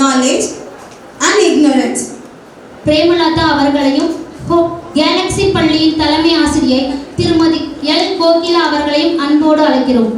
knowledge and ignorance. Premalatha அவர்களையும் Galaxy பள்ளியின் தலைமை ஆசிரியை திருமதி எல் கோகிலா அவர்களையும் அன்போடு அழைக்கிறோம்.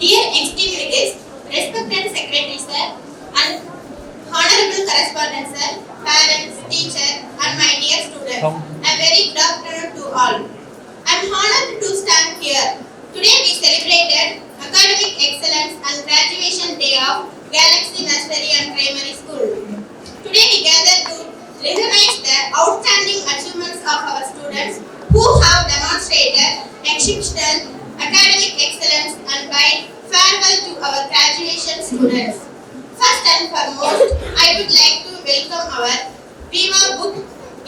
Dear esteemed guests, respected Secretary Sir, and Honorable Correspondent Sir, parents, teachers, and my dear students, a very good afternoon to all. I am honored to stand here. Today we celebrated Academic Excellence and Graduation Day of Galaxy Nursery and Primary School. Today we gather to recognize the outstanding achievements of our students who have demonstrated exceptional academic excellence and bid farewell to our graduation students. First and foremost, I would like to welcome our Bima Book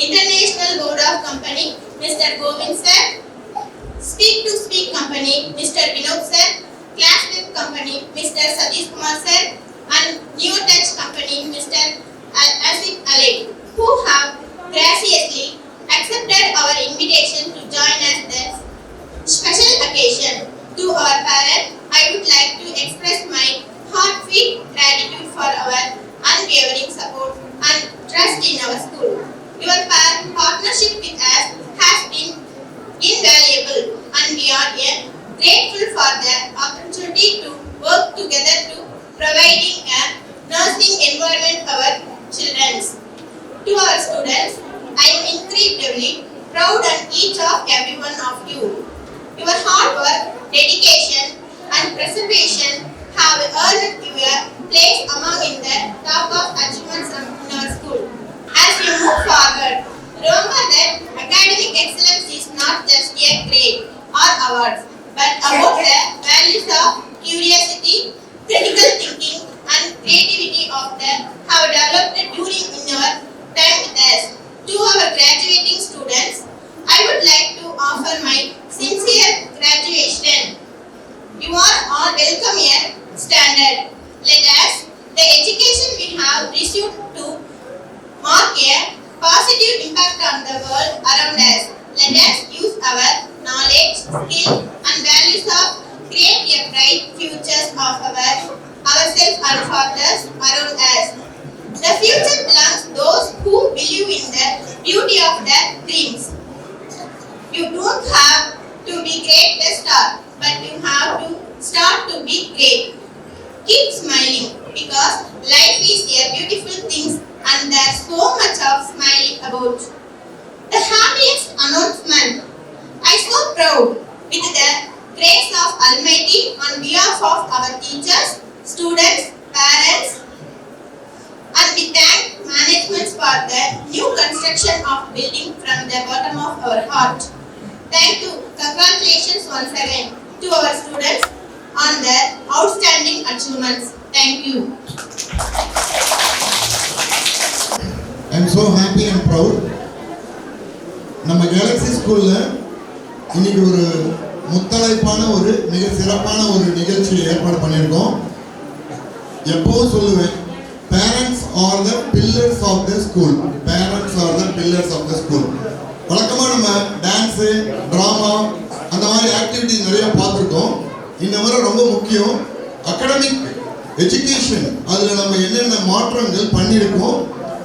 International Board of Company, Mr. Govind Sir, Speak to Speak Company, Mr. Vinod Sir, Classmate Company, Mr. Satish Kumar Sir, and New Touch Company, Mr. Asif Ali, who have graciously accepted our invitation to join us this special occasion. To our parents, I would like to express my heartfelt gratitude for our unwavering support and trust in our school. Your partnership with us has been invaluable, and we are grateful for the opportunity to work together to providing a nursing environment for our children. To our students, I am incredibly proud of each of every one of you. Your hard work, dedication, and preservation have earned you a place among in the top of achievements in our school. As we move forward, remember that academic excellence is not just a grade or awards, but about the values of curiosity, critical thinking, and creativity of them have developed during your time with us. To our graduating students, I would like to offer my sincere graduation. You are all welcome here, standard. Let us, the education we have received to mark a positive impact on the world around us. Let us use our knowledge, skill, and values of create a bright futures of ourselves and for others around us. The future belongs to those who believe in the beauty of their dreams. You don't have to be great to start, but you have to start to be great. Keep smiling because life is a beautiful thing and there's so much of smiling about. The happiest announcement. I so proud with the grace of Almighty on behalf of our teachers, students, parents, and we thank management for the new construction of building from the bottom of our heart. Thank you. Congratulations once again to our students on their outstanding achievements. Thank you. I am so happy and proud. நம்ம Galaxy ஸ்கூல்ல இன்னைக்கு ஒரு முத்தலைப்பான ஒரு மிக சிறப்பான ஒரு நிகழ்ச்சியை ஏற்பாடு பண்ணியிருக்கோம். எப்பவும் சொல்லுவேன், parents are the pillars of the school. Parents are the pillars of the school. வழக்கமாக நம்ம டான்ஸு, ட்ராமா அந்த மாதிரி ஆக்டிவிட்டி நிறைய பார்த்துருக்கோம். இந்த முறை ரொம்ப முக்கியம் அகாடமிக் எஜுகேஷன். அதில் நம்ம என்னென்ன மாற்றங்கள் பண்ணியிருக்கோம்,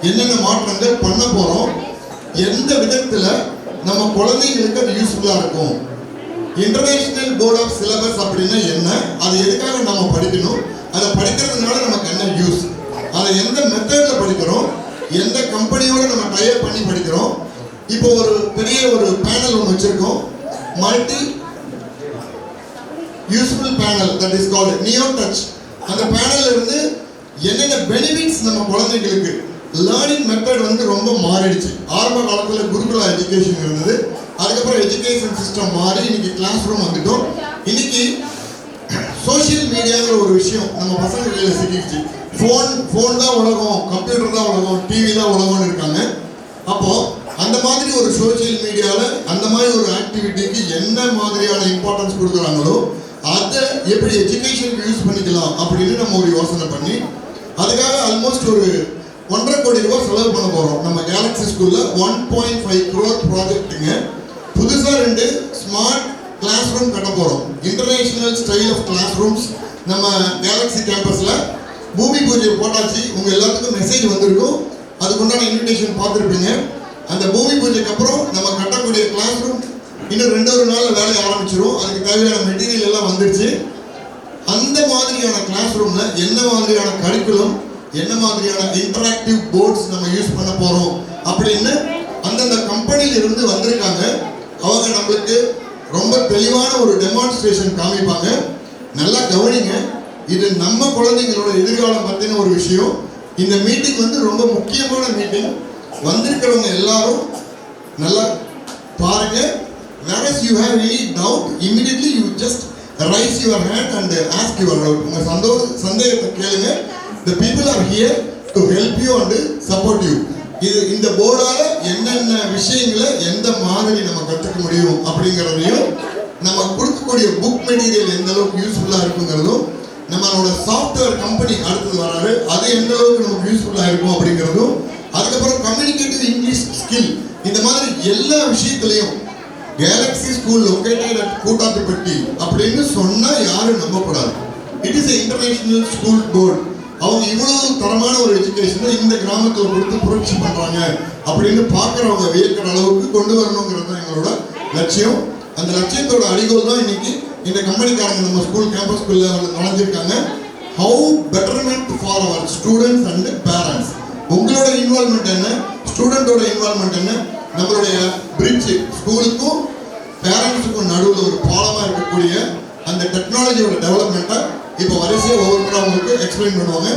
என்னென்ன மாற்றங்கள் பண்ண போகிறோம், எந்த விதத்தில் நம்ம குழந்தைங்களுக்கு அது யூஸ்ஃபுல்லாக இருக்கும். இன்டர்நேஷ்னல் போர்ட் ஆஃப் சிலபஸ் அப்படின்னா என்ன, அது எதுக்காக நம்ம படிக்கணும், அதை படிக்கிறதுனால நமக்கு என்ன யூஸ், அதை எந்த மெத்தடில் படிக்கிறோம், எந்த கம்பெனியோடு நம்ம டைப் பண்ணி படிக்கிறோம். இப்போ ஒரு பெரிய ஒரு பேனல் ஒன்று வச்சுருக்கோம், useful panel that is called neo touch. அந்த பேனல்ல இருந்து என்னென்ன பெனிஃபிட்ஸ் நம்ம குழந்தைங்களுக்கு லேர்னிங் மெத்தட் வந்து ரொம்ப மாறிடுச்சு. ஆரம்ப காலத்தில் குருகுலா எஜுகேஷன் இருந்தது, அதுக்கப்புறம் எஜுகேஷன் சிஸ்டம் மாறி இன்னைக்கு கிளாஸ் ரூம் வந்துட்டோம். இன்னைக்கு சோஷியல் மீடியாங்கிற ஒரு விஷயம் நம்ம பசங்க கையில் சிக்கிடுச்சு. ஃபோன் தான் உலகம், கம்ப்யூட்டர் தான் உலகம், டிவி தான் உலகம்னு இருக்காங்க. அப்போ அந்த மாதிரி ஒரு சோஷியல் மீடியாவில் அந்த மாதிரி ஒரு ஆக்டிவிட்டிக்கு என்ன மாதிரியான இம்பார்ட்டன்ஸ் கொடுக்குறாங்களோ அதை எப்படி எஜுகேஷனுக்கு யூஸ் பண்ணிக்கலாம் அப்படின்னு நம்ம ஒரு யோசனை பண்ணி அதுக்காக ஆல்மோஸ்ட் ஒரு 1.5 கோடி ரூபாய் செலவு பண்ண போகிறோம். நம்ம கேலக்ஸி ஸ்கூலில் 1.5 crore ப்ராஜெக்ட்டுங்க. புதுசாக 2 ஸ்மார்ட் கிளாஸ் ரூம் கட்ட போகிறோம். International style of class rooms நம்ம கேலக்ஸி கேம்பஸில் பூமி பூஜை போட்டாச்சு. உங்கள் எல்லாத்துக்கும் மெசேஜ் வந்திருக்கும், அதுக்குண்டான இன்விடேஷன் பார்த்துருப்பீங்க. அந்த பூமி பூஜைக்கு அப்புறம் நம்ம கட்டக்கூடிய கிளாஸ் ரூம் இன்னும் 2 நாளில் வேலையை ஆரம்பிச்சிடும். அதுக்கு தேவையான மெட்டீரியல் எல்லாம் வந்துருச்சு. அந்த மாதிரியான கிளாஸ் ரூமில் என்ன மாதிரியான கரிக்குலம், என்ன மாதிரியான இன்டராக்டிவ் போர்ட்ஸ் நம்ம யூஸ் பண்ண போகிறோம் அப்படின்னு அந்தந்த கம்பெனியில் இருந்து வந்திருக்காங்க. அவங்க நம்மளுக்கு ரொம்ப தெளிவான ஒரு டெமான்ஸ்ட்ரேஷன் காமிப்பாங்க. நல்லா கவனிங்க, இது நம்ம குழந்தைங்களோட எதிர்காலம் பற்றின ஒரு விஷயம். இந்த மீட்டிங் வந்து ரொம்ப முக்கியமான மீட்டிங். வந்திருக்கிறவங்க எல்லாரும் நல்லா பாருங்க. whereas you have any doubt, immediately you just raise your hand and ask your doubt. உங்க சந்தேகத்தை கேளுங்க. the people are here to help you and support you. இது இந்த போர்டால என்னென்ன விஷயங்களை எந்த மாதிரி நம்ம கற்றுக்க முடியும் அப்படிங்கிறதையும், நம்ம கொடுக்கக்கூடிய புக் மெட்டீரியல் எந்த அளவுக்கு யூஸ்ஃபுல்லாக இருக்குங்கிறதும், நம்மளோட சாஃப்ட்வேர் கம்பெனி அடுத்தது வராரு, அது எந்த அளவுக்கு நமக்கு யூஸ்ஃபுல்லாக இருக்கும் அப்படிங்கிறதும், அதுக்கப்புறம் கம்யூனிகேட்டிவ் இங்கிலீஷ் ஸ்கில், இந்த மாதிரி எல்லா விஷயத்துலையும் Galaxy school located at Koottathupatti அப்படின்னு சொன்னா யாரும் நம்பக்கூடாது. It is international school board. அவங்க இவ்வளவு தரமான ஒரு எஜுகேஷனை இந்த கிராமத்தில் கொடுத்து புரட்சி பண்றாங்க அப்படின்னு பார்க்குறவங்க வியக்கிற அளவுக்கு கொண்டு வரணுங்கிறது தான் எங்களோட லட்சியம். அந்த லட்சியத்தோட அடிகோல் தான் இன்னைக்கு இந்த கம்பெனிக்காரங்க நம்ம ஸ்கூல் கேம்பஸ்குள்ள நுழைஞ்சிருக்காங்க. How betterment for our students and parents. உங்களோட இன்வால்மெண்ட் என்ன, ஸ்டூடெண்டோட இன்வால்மெண்ட் என்ன, நம்மளுடைய பிரிட்ஜ் ஸ்கூலுக்கும் பேரண்ட்ஸுக்கும் நடுவில் ஒரு பாலமாக இருக்கக்கூடிய அந்த டெக்னாலஜியோட டெவலப்மெண்ட்டை இப்போ வரிசையாக ஒவ்வொருத்தரும் அவங்களுக்கு எக்ஸ்பிளைன் பண்ணுவாங்க.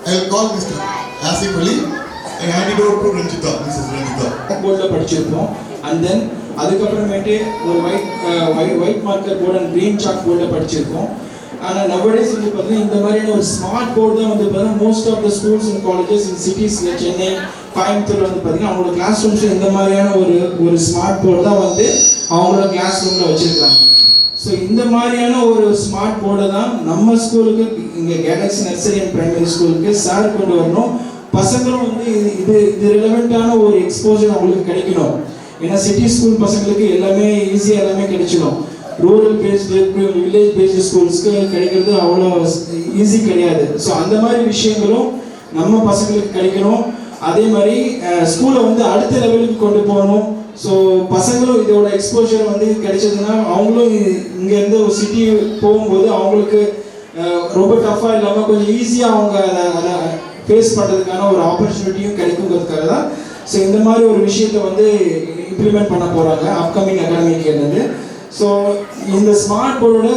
I will call mister Asif Ali. I hand it over to Ranjitha, missus Ranjitha. போர்டில் படிச்சிருப்போம். அண்ட் தென் அதுக்கப்புறமேட்டு ஒரு white marker board and green chalk போர்டில் படிச்சிருக்கோம். ஆனால் நவடேஸ் வந்து பார்த்தீங்கன்னா இந்த மாதிரியான ஒரு ஸ்மார்ட் போர்டு தான் வந்து பார்த்தீங்கன்னா most of the schools and colleges in சிட்டிஸில் சென்னை, கோயம்புத்தூர் வந்து பார்த்தீங்கன்னா அவங்களோட கிளாஸ் ரூம்ஸில் இந்த மாதிரியான ஒரு ஸ்மார்ட் போர்டு தான் வந்து அவங்களோட கிளாஸ் ரூமில் வச்சுருக்காங்க. ஸோ இந்த மாதிரியான ஒரு ஸ்மார்ட் போர்டை தான் நம்ம ஸ்கூலுக்கு இங்கே கேலக்ஸி நர்சரி அண்ட் பிரைமரி ஸ்கூலுக்கு சார் கொண்டு வரணும். பசங்களும் வந்து இது ரிலவெண்ட்டான ஒரு எக்ஸ்போஜர் அவங்களுக்கு கிடைக்கணும். ஏன்னா சிட்டி ஸ்கூல் பசங்களுக்கு எல்லாமே ஈஸியாக எல்லாமே கிடைச்சிடும். ரூரல் பேஸ்டு, வில்லேஜ் பேஸ்டு ஸ்கூல்ஸ்க்கு கிடைக்கிறது அவ்வளோ ஈஸி கிடையாது. ஸோ அந்த மாதிரி விஷயங்களும் நம்ம பசங்களுக்கு கிடைக்கணும். அதே மாதிரி ஸ்கூலை வந்து அடுத்த லெவலுக்கு கொண்டு போகணும். ஸோ பசங்களும் இதோட எக்ஸ்போஜர் வந்து கிடைச்சதுன்னா அவங்களும் இங்கேருந்து ஒரு சிட்டி போகும்போது அவங்களுக்கு ரொம்ப டஃப்பாக இல்லாமல் கொஞ்சம் ஈஸியாக அவங்க அதை ஃபேஸ் பண்ணுறதுக்கான ஒரு ஆப்பர்ச்சுனிட்டியும் கிடைக்குங்கிறதுக்காக தான் ஸோ இந்த மாதிரி ஒரு விஷயத்தை வந்து இம்ப்ளிமெண்ட் பண்ண போகிறாங்க அப்கமிங் அகாடமிக் இருந்தது. ஸோ இந்த ஸ்மார்ட் போர்டோட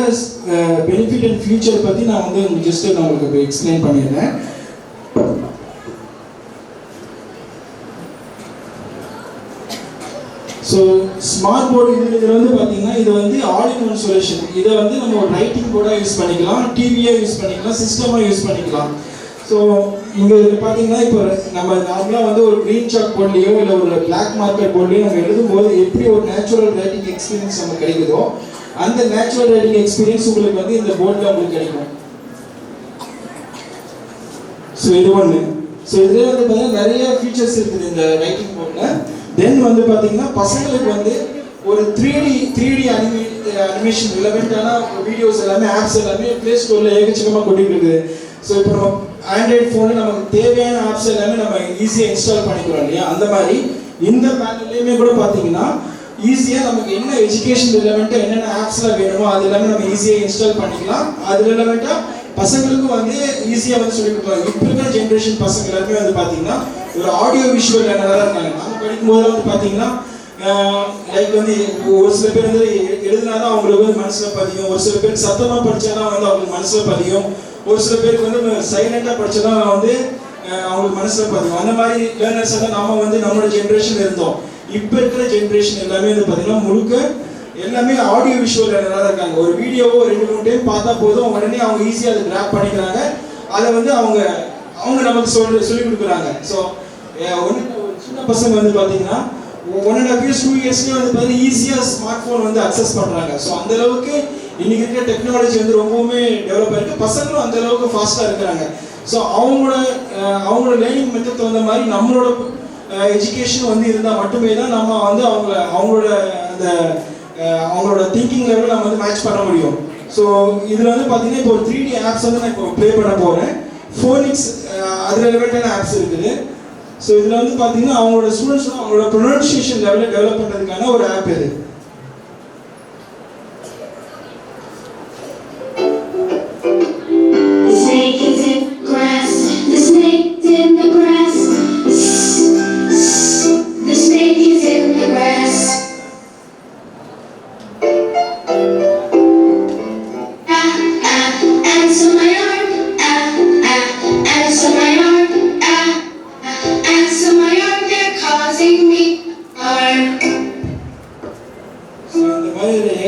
பெனிஃபிட் அண்ட் ஃபியூச்சர் பற்றி நான் வந்து ஜஸ்ட்டு நான் உங்களுக்கு எக்ஸ்பிளைன் பண்ணிடுறேன். ஸோ ஸ்மார்ட் போர்டு இதில் வந்து பார்த்தீங்கன்னா இது வந்து ஆல் இன் ஒன் சொல்யூஷன். இதை வந்து நம்ம ஒரு ரைட்டிங் போர்டாக யூஸ் பண்ணிக்கலாம், டிவியாக யூஸ் பண்ணிக்கலாம், சிஸ்டமாக யூஸ் பண்ணிக்கலாம். ஸோ இங்கே பார்த்தீங்கன்னா இப்போ நம்ம நார்மலாக வந்து ஒரு க்ரீன் சாக் போர்ட்லேயோ இல்லை ஒரு பிளாக் மார்க்கர் போர்ட்லேயோ நம்ம எழுதும்போது எப்படி ஒரு நேச்சுரல் ரைட்டிங் எக்ஸ்பீரியன்ஸ் நமக்கு கிடைக்குதோ அந்த நேச்சுரல் ரைட்டிங் எக்ஸ்பீரியன்ஸ் உங்களுக்கு வந்து இந்த போர்டில் உங்களுக்கு கிடைக்கும். ஸோ இது ஒன்று. ஸோ இதில் வந்து பார்த்தீங்கன்னா நிறைய ஃபீச்சர்ஸ் இருக்குது இந்த ரைட்டிங் போர்டில். தென் வந்து பார்த்தீங்கன்னா பசங்களுக்கு வந்து ஒரு 3D அனிமேஷன் ரிலவெண்ட்டான வீடியோஸ் எல்லாமே ஆப்ஸ் எல்லாமே ப்ளே ஸ்டோரில் ஏகச்சக்கமாக கொட்டிட்டு இருக்குது. ஸோ இப்போ நம்ம ஆண்ட்ராய்ட் ஃபோனில் நமக்கு தேவையான ஆப்ஸ் எல்லாமே நம்ம ஈஸியாக இன்ஸ்டால் பண்ணிக்கிறோம் இல்லையா, அந்த மாதிரி இந்த பேனல்லையுமே கூட பார்த்தீங்கன்னா ஈஸியாக நமக்கு என்ன எஜுகேஷன் ரிலவெண்ட்டாக என்னென்ன ஆப்ஸ்லாம் வேணுமோ அது எல்லாமே நம்ம ஈஸியாக இன்ஸ்டால் பண்ணிக்கலாம். அது ரிலவெண்ட்டாக பசங்களுக்கும் வந்து ஈஸியாக வந்து சொல்லி கொடுக்கலாம். இப்போ இருக்கிற ஜென்ரேஷன் பசங்க எல்லாருமே வந்து பார்த்தீங்கன்னா ஒரு ஆடியோ விஷுவல் லேர்னராக இருக்காங்க. நம்ம படிக்கும்போது வந்து பார்த்தீங்கன்னா லைக் வந்து ஒரு சில பேர் வந்து எழுதினாதான் அவங்களுக்கு வந்து மனசில் பதியும், ஒரு சில பேருக்கு சத்தமாக படித்தாதான் வந்து அவங்களுக்கு மனசில் பதியும், ஒரு சில பேருக்கு வந்து சைலண்டாக படித்தாதான் வந்து அவங்களுக்கு மனசில் பதியும். அந்த மாதிரி லேர்னர்ஸ் எல்லாம் நம்ம வந்து நம்மளோட ஜென்ரேஷன் இருந்தோம். இப்போ இருக்கிற ஜென்ரேஷன் எல்லாமே வந்து பார்த்தீங்கன்னா முழுக்க எல்லாமே ஆடியோ விஷுவல் லேர்னராக இருக்காங்க. ஒரு வீடியோவோ 2-3 டைம் பார்த்தா போதும், உடனே அவங்க ஈஸியாக அதை கிராப் பண்ணிக்கிறாங்க. அதை வந்து அவங்க நமக்கு சொல்லி கொடுக்குறாங்க. ஸோ ஒரு சின்ன பசங்க வந்து பார்த்தீங்கன்னா 1.5 years 2 yearsலேயே வந்து பார்த்தீங்கன்னா ஈஸியாக ஸ்மார்ட் ஃபோன் வந்து அக்சஸ் பண்ணுறாங்க. ஸோ அந்த அளவுக்கு இன்னைக்கு இருக்கிற டெக்னாலஜி வந்து ரொம்பவுமே டெவலப் ஆயிருக்கு. பசங்களும் அந்த அளவுக்கு ஃபாஸ்ட்டாக இருக்கிறாங்க. ஸோ அவங்களோட லேர்னிங் மெத்தட் தகுந்த மாதிரி நம்மளோட எஜுகேஷன் வந்து இருந்தால் மட்டுமே தான் நம்ம வந்து அவங்களோட திங்கிங் லெவலில் நம்ம வந்து மேட்ச் பண்ண முடியும். ஸோ இதில் வந்து பார்த்தீங்கன்னா இப்போ ஒரு 3D ஆப்ஸ் வந்து நான் இப்போ ப்ளே பண்ண போகிறேன். ஃபோனிக்ஸ் அது ரிலேட்டடான ஆப்ஸ் இருக்குது. ஸோ இதில் வந்து பார்த்தீங்கன்னா அவங்களோட ஸ்டூடெண்ட்ஸ் அவங்களோட ப்ரொனன்சியேஷன் லெவலில் டெவலப் பண்ணுறதுக்கான ஒரு ஆப் இது.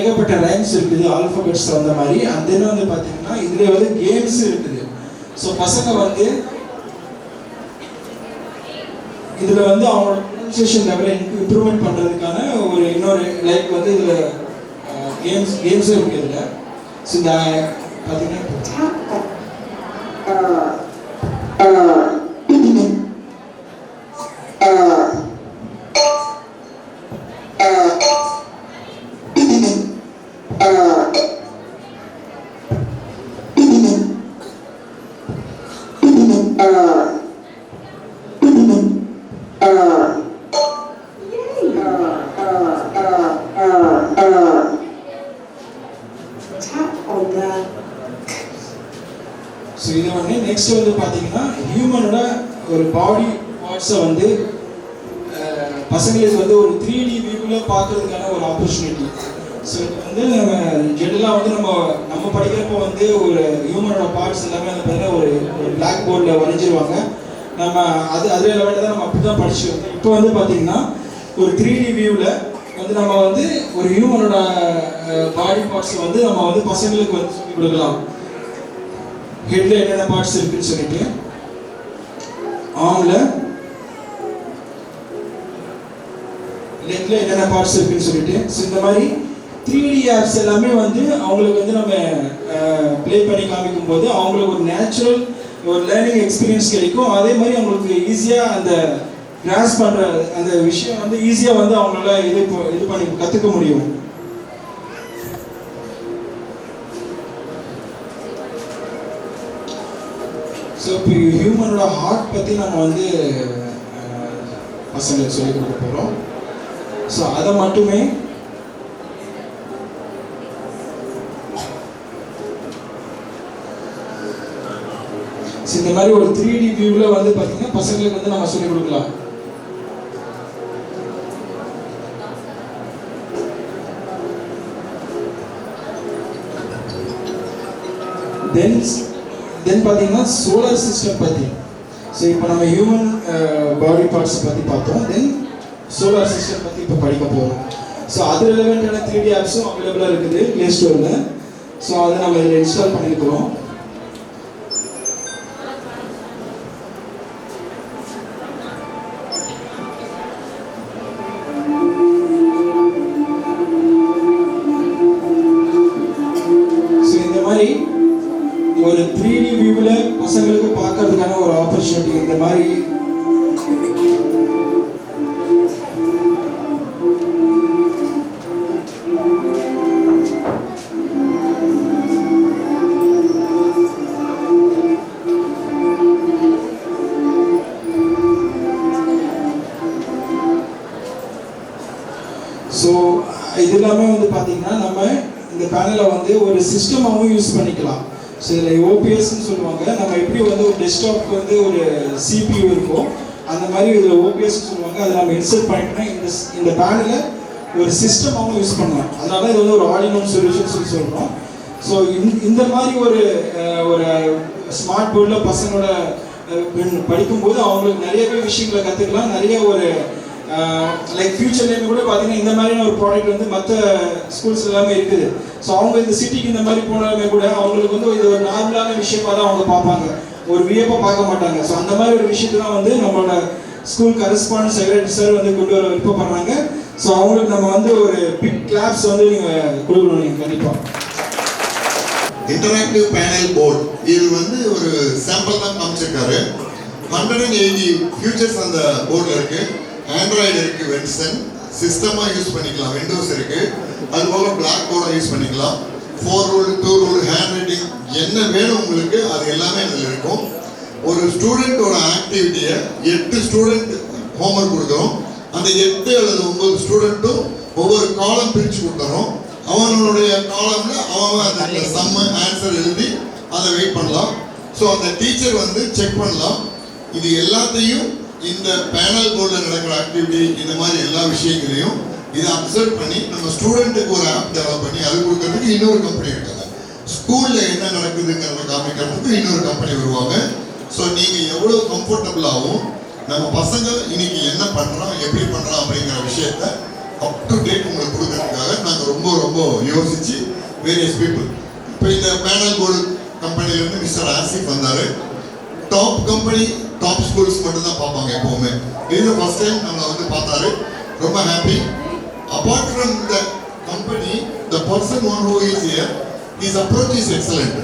ஏகப்பட்ட ரைம்ஸ் இருக்குது, ஆல்பபெட்ஸ் அந்த மாதிரி. அந்த வந்து பார்த்தீங்கன்னா இதில் வந்து கேம்ஸ் இருக்குது. ஸோ பசங்க வந்து இதில் வந்து அவங்களோட ப்ரொனன்சியேஷன் லெவலை இம்ப்ரூவ்மெண்ட் பண்ணுறதுக்கான ஒரு இன்னொரு லைக் வந்து இதில் கேம்ஸும் இருக்குது இதில். ஸோ இந்த பார்த்தீங்கன்னா ஸோ இதை வந்து நெக்ஸ்ட் வந்து பார்த்தீங்கன்னா ஹியூமனோட ஒரு பாடி பார்ட்ஸை வந்து பசங்களுக்கு வந்து ஒரு 3D வியூவில் பார்க்கறதுக்கான ஒரு ஆப்பர்ச்சுனிட்டி. ஸோ இது வந்து நம்ம ஜெனரலாக வந்து நம்ம படிக்கிறப்போ வந்து ஒரு ஹியூமனோட பார்ட்ஸ் எல்லாமே வந்து பார்த்தீங்கன்னா ஒரு பிளாக் போர்டில் வரைஞ்சிருவாங்க. நம்ம அதே லெவலில் தான் நம்ம அப்படி தான் படிச்சுருக்கோம். இப்போ வந்து பார்த்தீங்கன்னா ஒரு 3D வியூவில் வந்து நம்ம வந்து ஒரு ஹியூமனோட பாடி பார்ட்ஸை வந்து நம்ம வந்து பசங்களுக்கு வந்து சொல்லி கொடுக்கலாம். ஹெட்ல என்னென்ன பார்ட்ஸ் இருக்குன்னு சொல்லிட்டு, ஆர்ம்ல லெக்ல என்னென்ன பார்ட்ஸ் இருக்குன்னு சொல்லிட்டு. ஸோ இந்த மாதிரி 3D ஆப்ஸ் எல்லாமே வந்து அவங்களுக்கு வந்து நம்ம ப்ளே பண்ணி காமிக்கும் போது அவங்களுக்கு ஒரு நேச்சுரல் ஒரு லேர்னிங் எக்ஸ்பீரியன்ஸ் கிடைக்கும். அதே மாதிரி அவங்களுக்கு ஈஸியாக அந்த கிராஸ் பண்ணுற அந்த விஷயம் வந்து ஈஸியாக வந்து அவங்களால இது பண்ணி கற்றுக்க முடியும். ஸோ இப்போ ஹியூமனோட ஹார்ட் பற்றி நம்ம வந்து பசங்களுக்கு சொல்லிக் கொடுக்க போகிறோம். ஸோ அதை மட்டுமே இந்த மாதிரி ஒரு 3D வியூவில் வந்து பார்த்தீங்கன்னா பசங்களுக்கு வந்து நம்ம சொல்லிக் கொடுக்கலாம். தென் பார்த்தீங்கன்னா சோலார் சிஸ்டம் பற்றி. ஸோ இப்போ நம்ம ஹியூமன் பாடி பார்ட்ஸ் பற்றி பார்த்தோம். தென் சோலார் சிஸ்டம் பற்றி இப்போ படிக்க போகிறோம். ஸோ அது ரிலவெண்ட்டான 3D ஆப்ஸும் அவைலபிளாக இருக்குது ப்ளே ஸ்டோரில். ஸோ அதை நம்ம இதில் இன்ஸ்டால் பண்ணியிருக்கிறோம். ஒரு 3D வியூவில் பசங்களுக்கு பார்க்கறதுக்கான ஒரு ஆப்பர்ச்சுனிட்டி இந்த மாதிரி. ஸோ இது எல்லாமே வந்து பார்த்தீங்கன்னா நம்ம இந்த பேனலை வந்து ஒரு சிஸ்டமாகவும் யூஸ் பண்ணிக்கலாம். ஸோ இதில் ஓபிஎஸ்ன்னு சொல்லுவாங்க. நம்ம எப்படி வந்து ஒரு டெஸ்க்டாப்க்கு வந்து ஒரு CPU இருக்கும், அந்த மாதிரி இதில் ஓபிஎஸ் சொல்லுவாங்க. அதை நம்ம இன்சர்ட் பண்ணிட்டோம்னா இந்த பேனலில் ஒரு சிஸ்டமாகவும் யூஸ் பண்ணலாம். அதனால இது வந்து ஒரு ஆல் இன் ஒன் சொல்யூஷன் சொல்லி சொல்கிறோம். ஸோ இந்த மாதிரி ஒரு ஸ்மார்ட் போர்டில் பசங்களோட படிக்கும்போது அவங்களுக்கு நிறையவே விஷயங்களை கற்றுக்கலாம். நிறைய ஒரு லைக் ஃபியூச்சர்லேயுமே கூட பார்த்தீங்கன்னா இந்த மாதிரியான ஒரு ப்ராடக்ட் வந்து மற்ற ஸ்கூல்ஸ் எல்லாமே இருக்குது. ஸோ அவங்க இந்த சிட்டிக்கு இந்த மாதிரி போனாலுமே கூட அவங்களுக்கு வந்து இது ஒரு நார்மலான விஷயமா தான் அவங்க பார்ப்பாங்க, ஒரு வியப்பாக பார்க்க மாட்டாங்க. ஸோ அந்த மாதிரி ஒரு விஷயத்தை தான் வந்து நம்மளோட ஸ்கூல் கரஸ்பாண்டன்ட் செக்ரட்டரி சார் வந்து கொண்டு வர விருப்பப்படுறாங்க. ஸோ அவங்களுக்கு நம்ம வந்து ஒரு பிக் கிளாப்ஸ் வந்து நீங்கள் கொடுக்கணும். நீங்கள் கண்டிப்பாக இன்டராக்டிவ் பேனல் போர்டு இது வந்து ஒரு சாம்பிள் தான் காமிச்சிருக்காரு. 180 ஃபியூச்சர்ஸ் அந்த போர்டில் இருக்கு. ஆண்ட்ராய்டு இருக்கு, வென்சன் சிஸ்டமா யூஸ் பண்ணிக்கலாம், விண்டோஸ் இருக்கு, அது போக பிளாக் போர்டா யூஸ் பண்ணிக்கலாம். 4 ரூல் 2 ரூல் ஹேண்ட் ரைட்டிங் என்ன வேணும் உங்களுக்கு அது எல்லாமே அதில் இருக்கும். ஒரு ஸ்டூடெண்டோட ஆக்டிவிட்டியை 8 ஸ்டூடெண்ட் ஹோம்ஒர்க் கொடுக்குறோம். அந்த 8 அல்லது 9 ஸ்டூடெண்ட்டும் ஒவ்வொரு காலம் பிரித்து கொடுத்துறோம். அவனுடைய காலம்ல அவன் அந்த சம்ம ஆன்சர் எழுதி அதை வெயிட் பண்ணலாம். ஸோ அந்த டீச்சர் வந்து செக் பண்ணலாம். இது எல்லாத்தையும் இந்த பேனல் போர்டில் நடக்கிற ஆக்டிவிட்டி இந்த மாதிரி எல்லா விஷயங்களையும் இதை அப்சர்வ் பண்ணி நம்ம ஸ்டூடெண்ட்டுக்கு ஒரு ஆப் டெவலப் பண்ணி அது கொடுக்கறதுக்கு இன்னொரு கம்பெனி இருக்காங்க. ஸ்கூலில் என்ன நடக்குதுங்கிறத காமிக்கிறதுக்கு இன்னொரு கம்பெனி வருவாங்க. ஸோ நீங்கள் எவ்வளோ கம்ஃபர்டபுளாகவும் நம்ம பசங்க இன்னைக்கு என்ன பண்ணுறோம் எப்படி பண்ணுறோம் அப்படிங்கிற விஷயத்த அப் டு டேட் உங்களுக்கு கொடுக்கறதுக்காக நாங்கள் ரொம்ப யோசிச்சு வேரியஸ் பீப்புள் இப்போ இந்த பேனல் போர்டு கம்பெனிலேருந்து மிஸ்டர் ஆசிஃப் வந்தார். டாப் கம்பெனி டாப் ஸ்கூல்ஸ் மட்டும் தான் பார்ப்பாங்க எப்போவுமே. இது ஃபர்ஸ்ட் டைம் நம்மளை வந்து பார்த்தாரு, ரொம்ப happy. Apart from the company the person one who is here his approach is excellent.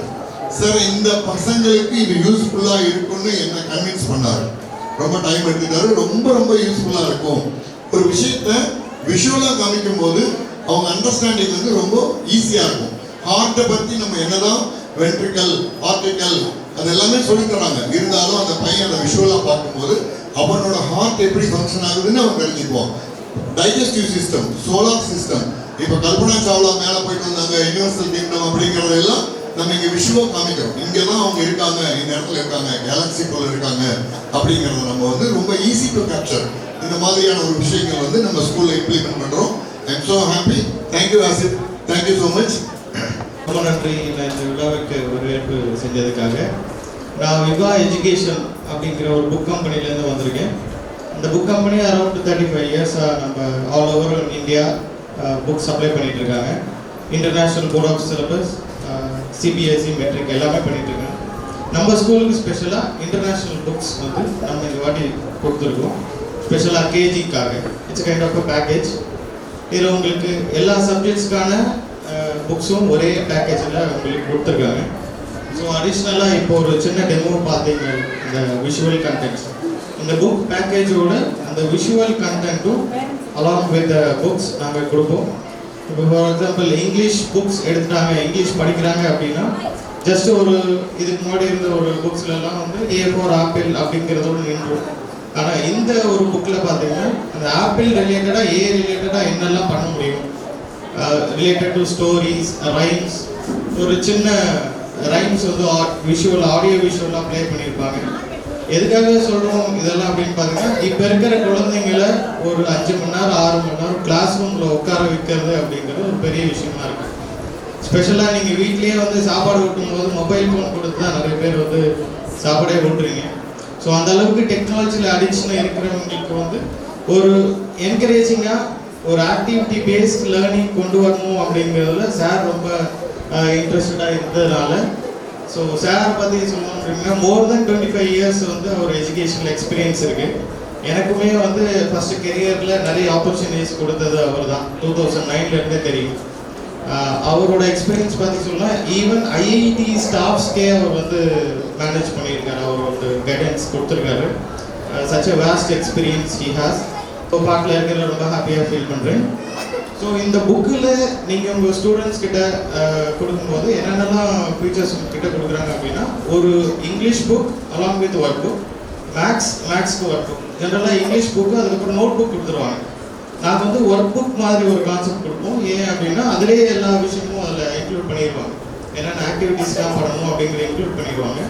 Sir இந்த பசங்களுக்கு இது யூஸ்ஃபுல்லாக இருக்கும்னு என்னை கன்வின்ஸ் பண்ணார். ரொம்ப டைம் எடுத்துட்டாரு. ரொம்ப யூஸ்ஃபுல்லாக இருக்கும். ஒரு விஷயத்த விஷுவலாக காமிக்கும் போது அவங்க அண்டர்ஸ்டாண்டிங் வந்து ரொம்ப ஈஸியாக இருக்கும். ஹார்ட்டை பற்றி நம்ம என்னதான் வென்ட்ரிக்கல் ஆர்டிக்கல் அது எல்லாமே சொல்லித் தராங்க, இருந்தாலும் அந்த பையன் அதை விஷுவலாக பார்க்கும்போது அவனோட ஹார்ட் எப்படி ஃபங்க்ஷன் ஆகுதுன்னு அவன் தெரிஞ்சுக்குவான். டைஜஸ்டிவ் சிஸ்டம், சோலார் சிஸ்டம், இப்போ கல்பனா சாவ்லா மேலே போயிட்டு வந்தாங்க, யூனிவர்சல் கிங்டம் அப்படிங்கிறதெல்லாம் நம்ம இங்கே விஷுவலாக காமிக்கிறோம். இங்கே தான் அவங்க இருக்காங்க, இந்த இடத்துல இருக்காங்க, கேலக்சிக்குள்ள இருக்காங்க அப்படிங்கிறத நம்ம வந்து ரொம்ப ஈஸி டு கேப்சர். இந்த மாதிரியான ஒரு விஷயங்கள் வந்து நம்ம ஸ்கூலில் இம்ப்ளிமெண்ட் பண்ணுறோம். I am so happy. Thank you Asif, thank you so much. ரொம்ப நன்றி இந்த விழாவுக்கு வரவேற்பு செஞ்சதுக்காக. நான் விவா எஜுகேஷன் அப்படிங்கிற ஒரு புக் கம்பெனிலேருந்து வந்திருக்கேன். இந்த புக் கம்பெனி அரௌண்ட் 35 இயர்ஸாக நம்ம all over India book supply பண்ணிட்டு இருக்காங்க. International board of syllabus, CBSE, matric எல்லாமே பண்ணிட்டு இருக்காங்க. நம்ம ஸ்கூலுக்கு ஸ்பெஷலாக இன்டர்நேஷ்னல் புக்ஸ் வந்து நம்ம இந்த வாட்டி கொடுத்துருக்கோம், ஸ்பெஷலாக கேஜிக்காக. It's kind of a package. இதில் உங்களுக்கு எல்லா சப்ஜெக்ட்ஸ்க்கான புக்ஸும் ஒரே பேக்கேஜில் உங்களுக்கு கொடுத்துருக்காங்க. ஸோ அடிஷ்னலாக இப்போ ஒரு சின்ன டெமோ பார்த்தீங்க, இந்த விஷுவல் கண்டென்ட்ஸ். இந்த புக் பேக்கேஜோட அந்த விஷுவல் கண்டென்ட்டும் அலாங் வித் புக்ஸ் நாங்கள் கொடுப்போம். இப்போ ஃபார் எக்ஸாம்பிள் இங்கிலீஷ் புக்ஸ் எடுத்துட்டாங்க, இங்கிலீஷ் படிக்கிறாங்க அப்படின்னா ஜஸ்ட் ஒரு இதுக்கு முன்னாடி இருந்த ஒரு புக்ஸ்லாம் வந்து A4 ஆப்பிள் அப்படிங்கிறதோடு நின்றும். ஆனால் இந்த ஒரு புக்கில் பார்த்தீங்கன்னா அந்த ஆப்பிள் ரிலேட்டடாக ரிலேட்டடாக என்னெல்லாம் பண்ண முடியும், ரிலேட்டட் டு ஸ்டோரிஸ், ரைம்ஸ், ஒரு சின்ன ரைம்ஸ் வந்து விஷுவல் ஆடியோ விஷுவலாக ப்ளே பண்ணியிருப்பாங்க. எதுக்காக சொல்கிறோம் இதெல்லாம் அப்படின்னு பார்த்தீங்கன்னா, இப்போ இருக்கிற குழந்தைங்களை ஒரு 5 மணி நேரம் 6 மணி நேரம் கிளாஸ் ரூமில் உட்கார வைக்கிறது அப்படிங்கிறது ஒரு பெரிய விஷயமா இருக்குது. ஸ்பெஷலாக நீங்கள் வீட்லேயே வந்து சாப்பாடு ஊட்டும் போது மொபைல் ஃபோன் கொடுத்து தான் நிறைய பேர் வந்து சாப்பாடே ஊட்டுறீங்க. ஸோ அந்த அளவுக்கு டெக்னாலஜியில் அடிக்ஷனாக இருக்கிறவங்களுக்கு வந்து ஒரு என்கரேஜிங்காக ஒரு ஆக்டிவிட்டி பேஸ்ட் லேர்னிங் கொண்டு வரணும் அப்படிங்கிறதுல சார் ரொம்ப இன்ட்ரெஸ்டடாக இருந்ததுனால, ஸோ சாரை பற்றி சொல்லணும் அப்படின்னா மோர் தென் 25 இயர்ஸ் வந்து அவர் எஜுகேஷனில் எக்ஸ்பீரியன்ஸ் இருக்குது. எனக்குமே வந்து ஃபஸ்ட்டு கெரியரில் நிறைய ஆப்பர்ச்சுனிட்டிஸ் கொடுத்தது அவர் தான். 2009 தெரியும். அவரோட எக்ஸ்பீரியன்ஸ் பற்றி சொல்லலாம், ஈவன் ஐஐடி ஸ்டாஃப்ஸ்க்கே அவர் வந்து மேனேஜ் பண்ணியிருக்காரு, அவர் வந்து கைடன்ஸ் கொடுத்துருக்காரு. Such a waste experience he has. So பார்ட்டில் இருக்கிற ரொம்ப ஹாப்பியாக ஃபீல் பண்ணுறேன். ஸோ இந்த புக்கில் நீங்கள் உங்கள் ஸ்டூடெண்ட்ஸ் கிட்ட கொடுக்கும்போது என்னென்னலாம் ஃபீச்சர்ஸ் கிட்ட கொடுக்குறாங்க அப்படின்னா, ஒரு English book along with work book, மேக்ஸ்க்கு ஒர்க் புக். ஜென்ரலாக இங்கிலீஷ் புக்கு அதுக்கப்புறம் நோட் புக் கொடுத்துருவாங்க. நாங்கள் வந்து ஒர்க் புக் மாதிரி ஒரு கான்செப்ட் கொடுப்போம். ஏன் அப்படின்னா அதிலே எல்லா விஷயமும் அதில் இன்க்ளூட் பண்ணிடுவாங்க, என்னென்ன ஆக்டிவிட்டீஸ்லாம் பண்ணணும் அப்படிங்கிற இன்க்ளூட் பண்ணிடுவாங்க.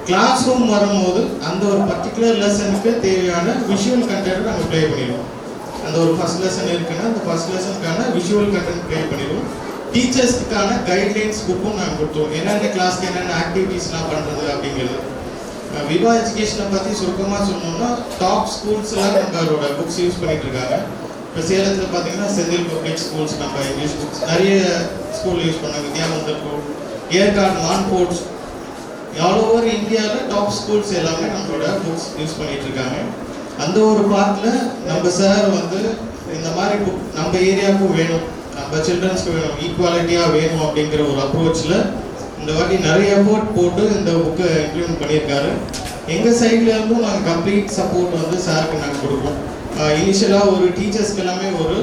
கிளாஸ் ரூம் வரும்போது அந்த ஒரு பர்டிகுலர் லெசனுக்கு தேவையான விஷுவல் கண்டென்ட் நாங்கள் ப்ளே பண்ணிடுவோம். அந்த ஒரு ஃபர்ஸ்ட் லெசன் இருக்குன்னா அந்த ஃபர்ஸ்ட் லெசனுக்கான விஷுவல் கண்டென்ட் ப்ளே பண்ணிடுவோம். டீச்சர்ஸ்க்கான கைட்லைன்ஸ் புக்கும் நாங்கள் கொடுத்துருவோம். என்னென்ன கிளாஸ்க்கு என்னென்ன ஆக்டிவிட்டீஸ்லாம் பண்ணுறது அப்படிங்கிறது. விவா எஜுகேஷனை பற்றி சுருக்கமாக சொல்லணும்னா டாப் ஸ்கூல்ஸ்லாம் நம்மளோட புக்ஸ் யூஸ் பண்ணிட்டு இருக்காங்க. இப்போ சேலத்தில் பார்த்தீங்கன்னா செந்தில் பப்ளிக் ஸ்கூல்ஸ் நம்ம இங்கிலீஷ் புக்ஸ் நிறைய ஸ்கூல் யூஸ் பண்ணாங்க. Vidya Mandir school, Yercaud, மான்போர்ட்ஸ், all over இந்தியாவில் டாப் ஸ்கூல்ஸ் எல்லாமே நம்மளோட புக்ஸ் யூஸ் பண்ணிட்டு இருக்காங்க. அந்த ஒரு பார்ட்டில் நம்ம சார் வந்து இந்த மாதிரி புக் நம்ம ஏரியாவுக்கும் வேணும், நம்ம சில்ட்ரன்ஸ்க்கு வேணும், ஈக்குவாலிட்டியாக வேணும் அப்படிங்கிற ஒரு அப்ரோச்சில் இந்த வாட்டி நிறைய எஃபோர்ட் போட்டு இந்த புக்கை இம்ப்ளிமெண்ட் பண்ணியிருக்காரு. எங்கள் சைட்ல இருந்தும் நாங்கள் கம்ப்ளீட் சப்போர்ட் வந்து சாருக்கு நாங்கள் கொடுப்போம். இனிஷியலாக ஒரு டீச்சர்ஸ்க்கு எல்லாமே ஒரு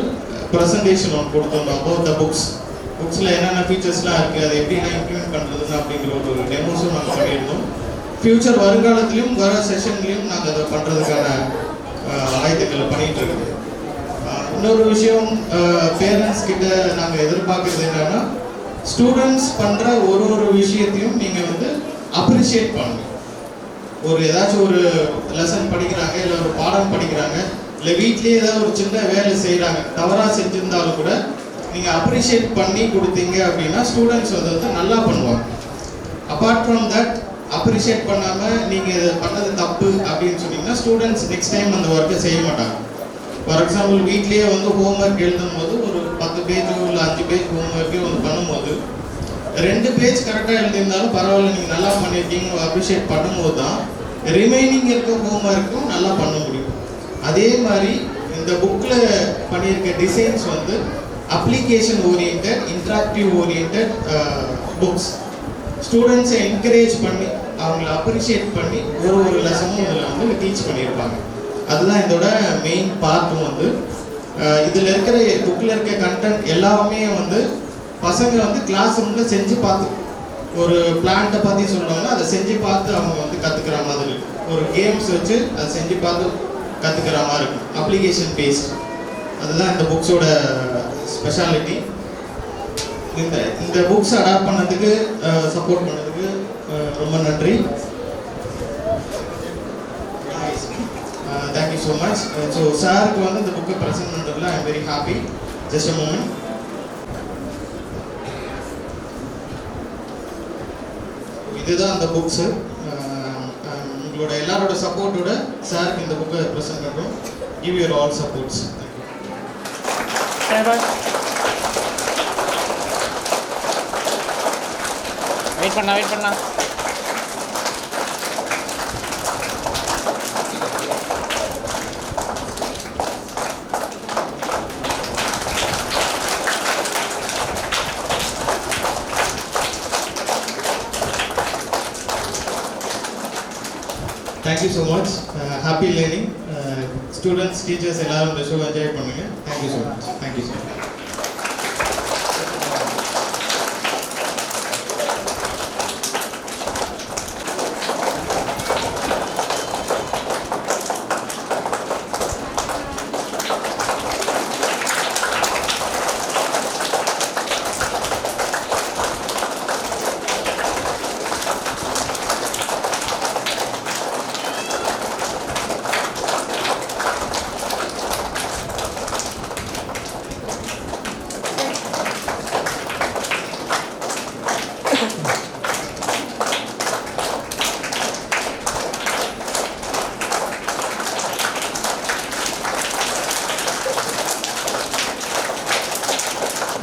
ப்ரெசன்டேஷன் ஒன்று கொடுத்துருந்தோம். அபவுட் த புக்ஸில் என்னென்ன ஃபீச்சர்ஸ்லாம் இருக்குது, அதை எப்படிலாம் இம்ப்ளிமெண்ட் பண்ணுறதுன்னு அப்படிங்கிற ஒரு டெமோஸும் நாங்கள் பண்ணியிருந்தோம். ஃப்யூச்சர் வருங்காலத்திலையும் வர செஷன்லையும் நாங்கள் அதை பண்ணுறதுக்கான ஆயத்தங்களை பண்ணிகிட்டு இருக்குது. இன்னொரு விஷயம், பேரண்ட்ஸ் கிட்ட நாங்கள் எதிர்பார்க்குறது என்னன்னா, ஸ்டூடெண்ட்ஸ் பண்ணுற ஒரு விஷயத்தையும் நீங்கள் வந்து அப்ரிஷியேட் பண்ணணும். ஒரு ஏதாச்சும் ஒரு லெசன் படிக்கிறாங்க, இல்லை ஒரு பாடம் படிக்கிறாங்க, இல்லை வீட்லேயே ஏதாவது ஒரு சின்ன வேலை செய்கிறாங்க, தவறாக செஞ்சுருந்தாலும் கூட நீங்கள் அப்ரிஷியேட் பண்ணி கொடுத்தீங்க அப்படின்னா ஸ்டூடெண்ட்ஸ் வந்து நல்லா பண்ணுவாங்க. அப்பார்ட் ஃப்ரம் தட், அப்ரிஷியேட் பண்ணாமல் நீங்கள் இதை பண்ணது தப்பு அப்படின்னு சொன்னீங்கன்னா ஸ்டூடெண்ட்ஸ் நெக்ஸ்ட் டைம் அந்த ஒர்க்கை செய்ய மாட்டாங்க. ஃபார் எக்ஸாம்பிள், வீட்லேயே வந்து ஹோம்ஒர்க் எழுதும் போது ஒரு 10 பேஜோ இல்லை 5 பேஜ் ஹோம்ஒர்க்கே வந்து பண்ணும்போது 2 பேஜ் கரெக்டாக எழுதியிருந்தாலும் பரவாயில்ல, நீங்கள் நல்லா பண்ணியிருக்கீங்க அப்ரிஷியேட் பண்ணும்போது தான் ரிமைனிங் இருக்க ஹோம்ஒர்க்கும் நல்லா பண்ண முடியும். அதே மாதிரி இந்த புக்கில் பண்ணியிருக்க டிசைன்ஸ் வந்து application orient, interactive orient books. ஸ்டூடெண்ட்ஸை என்கரேஜ் பண்ணி அவங்கள அப்ரிஷியேட் பண்ணி ஒரு லெசனும் இதில் வந்து டீச் பண்ணியிருப்பாங்க. அதுதான் இதோட மெயின் பார்ட்டும் வந்து. இதில் இருக்கிற புக்கில் இருக்க கண்டென்ட் எல்லாமே வந்து பசங்க வந்து கிளாஸ் ரூமில் செஞ்சு பார்த்து, ஒரு பிளான்ட்டை பற்றி சொல்கிறாங்கன்னா அதை செஞ்சு பார்த்து அவங்க வந்து கற்றுக்கிற மாதிரி இருக்கும். ஒரு கேம்ஸ் வச்சு அதை செஞ்சு பார்த்து கற்றுக்கிற மாதிரி இருக்கும். அப்ளிகேஷன் பேஸ்ட், அதுதான் இந்த புக்ஸோட ஸ்பெஷாலிட்டி. இந்த புக்ஸ் அடாப்ட் பண்ணதுக்கு, சப்போர்ட் பண்ணதுக்கு ரொம்ப நன்றி. Thank you so much. ஸோ சாருக்கு வந்து இந்த புக்கை ப்ரெசென்ட் பண்ணுறதுல I am very happy. Just a moment. இதுதான் அந்த புக்ஸு. உங்களோட எல்லாரோட சப்போர்ட்டோட சாருக்கு இந்த புக்கை ப்ரெசென்ட் பண்ணுறோம். Give your all supports. Wait பண்ணா thank you so much. Happy learning. Students, teachers எல்லாரும் இந்த ஷோ என்ஜாய் பண்ணுங்க. Thank you so much. Thank you so much.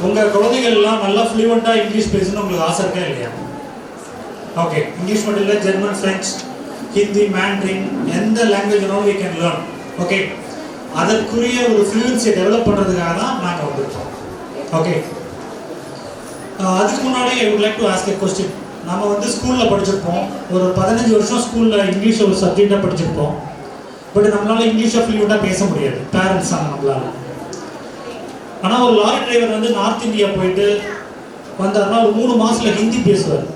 உங்கள் குழந்தைகள்லாம் நல்லா ஃப்ளூவெண்ட்டாக இங்கிலீஷ் பேசணும்னு உங்களுக்கு ஆசை இருக்கா இல்லையா? ஓகே, இங்கிலீஷ் மட்டும் இல்லை, ஜெர்மன், ஃப்ரெஞ்ச், ஹிந்தி, மேண்ட்ரின், எந்த லாங்குவேஜ்னாலும் we can learn. ஓகே, அதற்குரிய ஒரு ஃப்ளூவன்சியை டெவலப் பண்ணுறதுக்காக தான் நாங்கள் வந்துருக்கோம். ஓகே, அதுக்கு முன்னாடி I would like to ask a question. நம்ம வந்து ஸ்கூலில் படிச்சிருப்போம், ஒரு 15 வருஷம் ஸ்கூலில் இங்கிலீஷ் ஒரு சப்ஜெக்டாக படிச்சிருப்போம். பட் நம்மளால் இங்கிலீஷை ஃப்ளூவெண்ட்டாக பேச முடியாது, பேரண்ட்ஸ் தான் நம்மளால். ஆனால் ஒரு லாரி டிரைவர் வந்து நார்த் இந்தியா போயிட்டு வந்தாருன்னா ஒரு 3 மாதத்தில் ஹிந்தி பேசுவார்.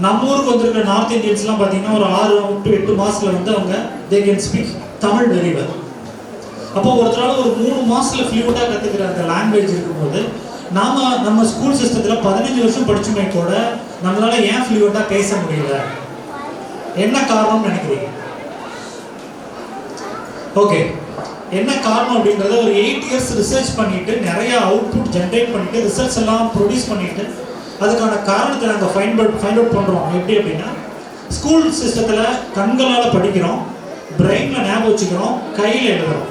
நம்ம ஊருக்கு வந்திருக்கிற நார்த் இந்தியன்ஸ்லாம் பார்த்தீங்கன்னா ஒரு 6 to 8 மாதத்தில் வந்து அவங்க தே can speak Tamil very well. அப்போ ஒருத்தரால் ஒரு 3 மாதத்தில் ஃப்ளூவெண்ட்டாக கற்றுக்கிற அந்த லாங்குவேஜ் இருக்கும்போது நம்ம ஸ்கூல் சிஸ்டத்தில் 15 வருஷம் படிச்சுமே கூட நம்மளால் ஏன் ஃப்ளூவெண்ட்டாக பேச முடியல? என்ன காரணம்னு நினைக்கிறீங்க? ஓகே, என்ன காரணம் அப்படின்றத ஒரு 8 இயர்ஸ் ரிசர்ச் பண்ணிட்டு நிறைய அவுட்புட் ஜென்ரேட் பண்ணிட்டு ரிசல்ட்ஸ் எல்லாம் ப்ரொடியூஸ் பண்ணிட்டு அதுக்கான காரணத்தை நாங்கள் ஃபைண்ட் அவுட் பண்ணுறோம். எப்படி அப்படின்னா, ஸ்கூல் சிஸ்டத்தில் கண்களால் படிக்கிறோம், பிரெயினில் ஞாபகம் வச்சுக்கிறோம், கையில் எழுதுகிறோம்.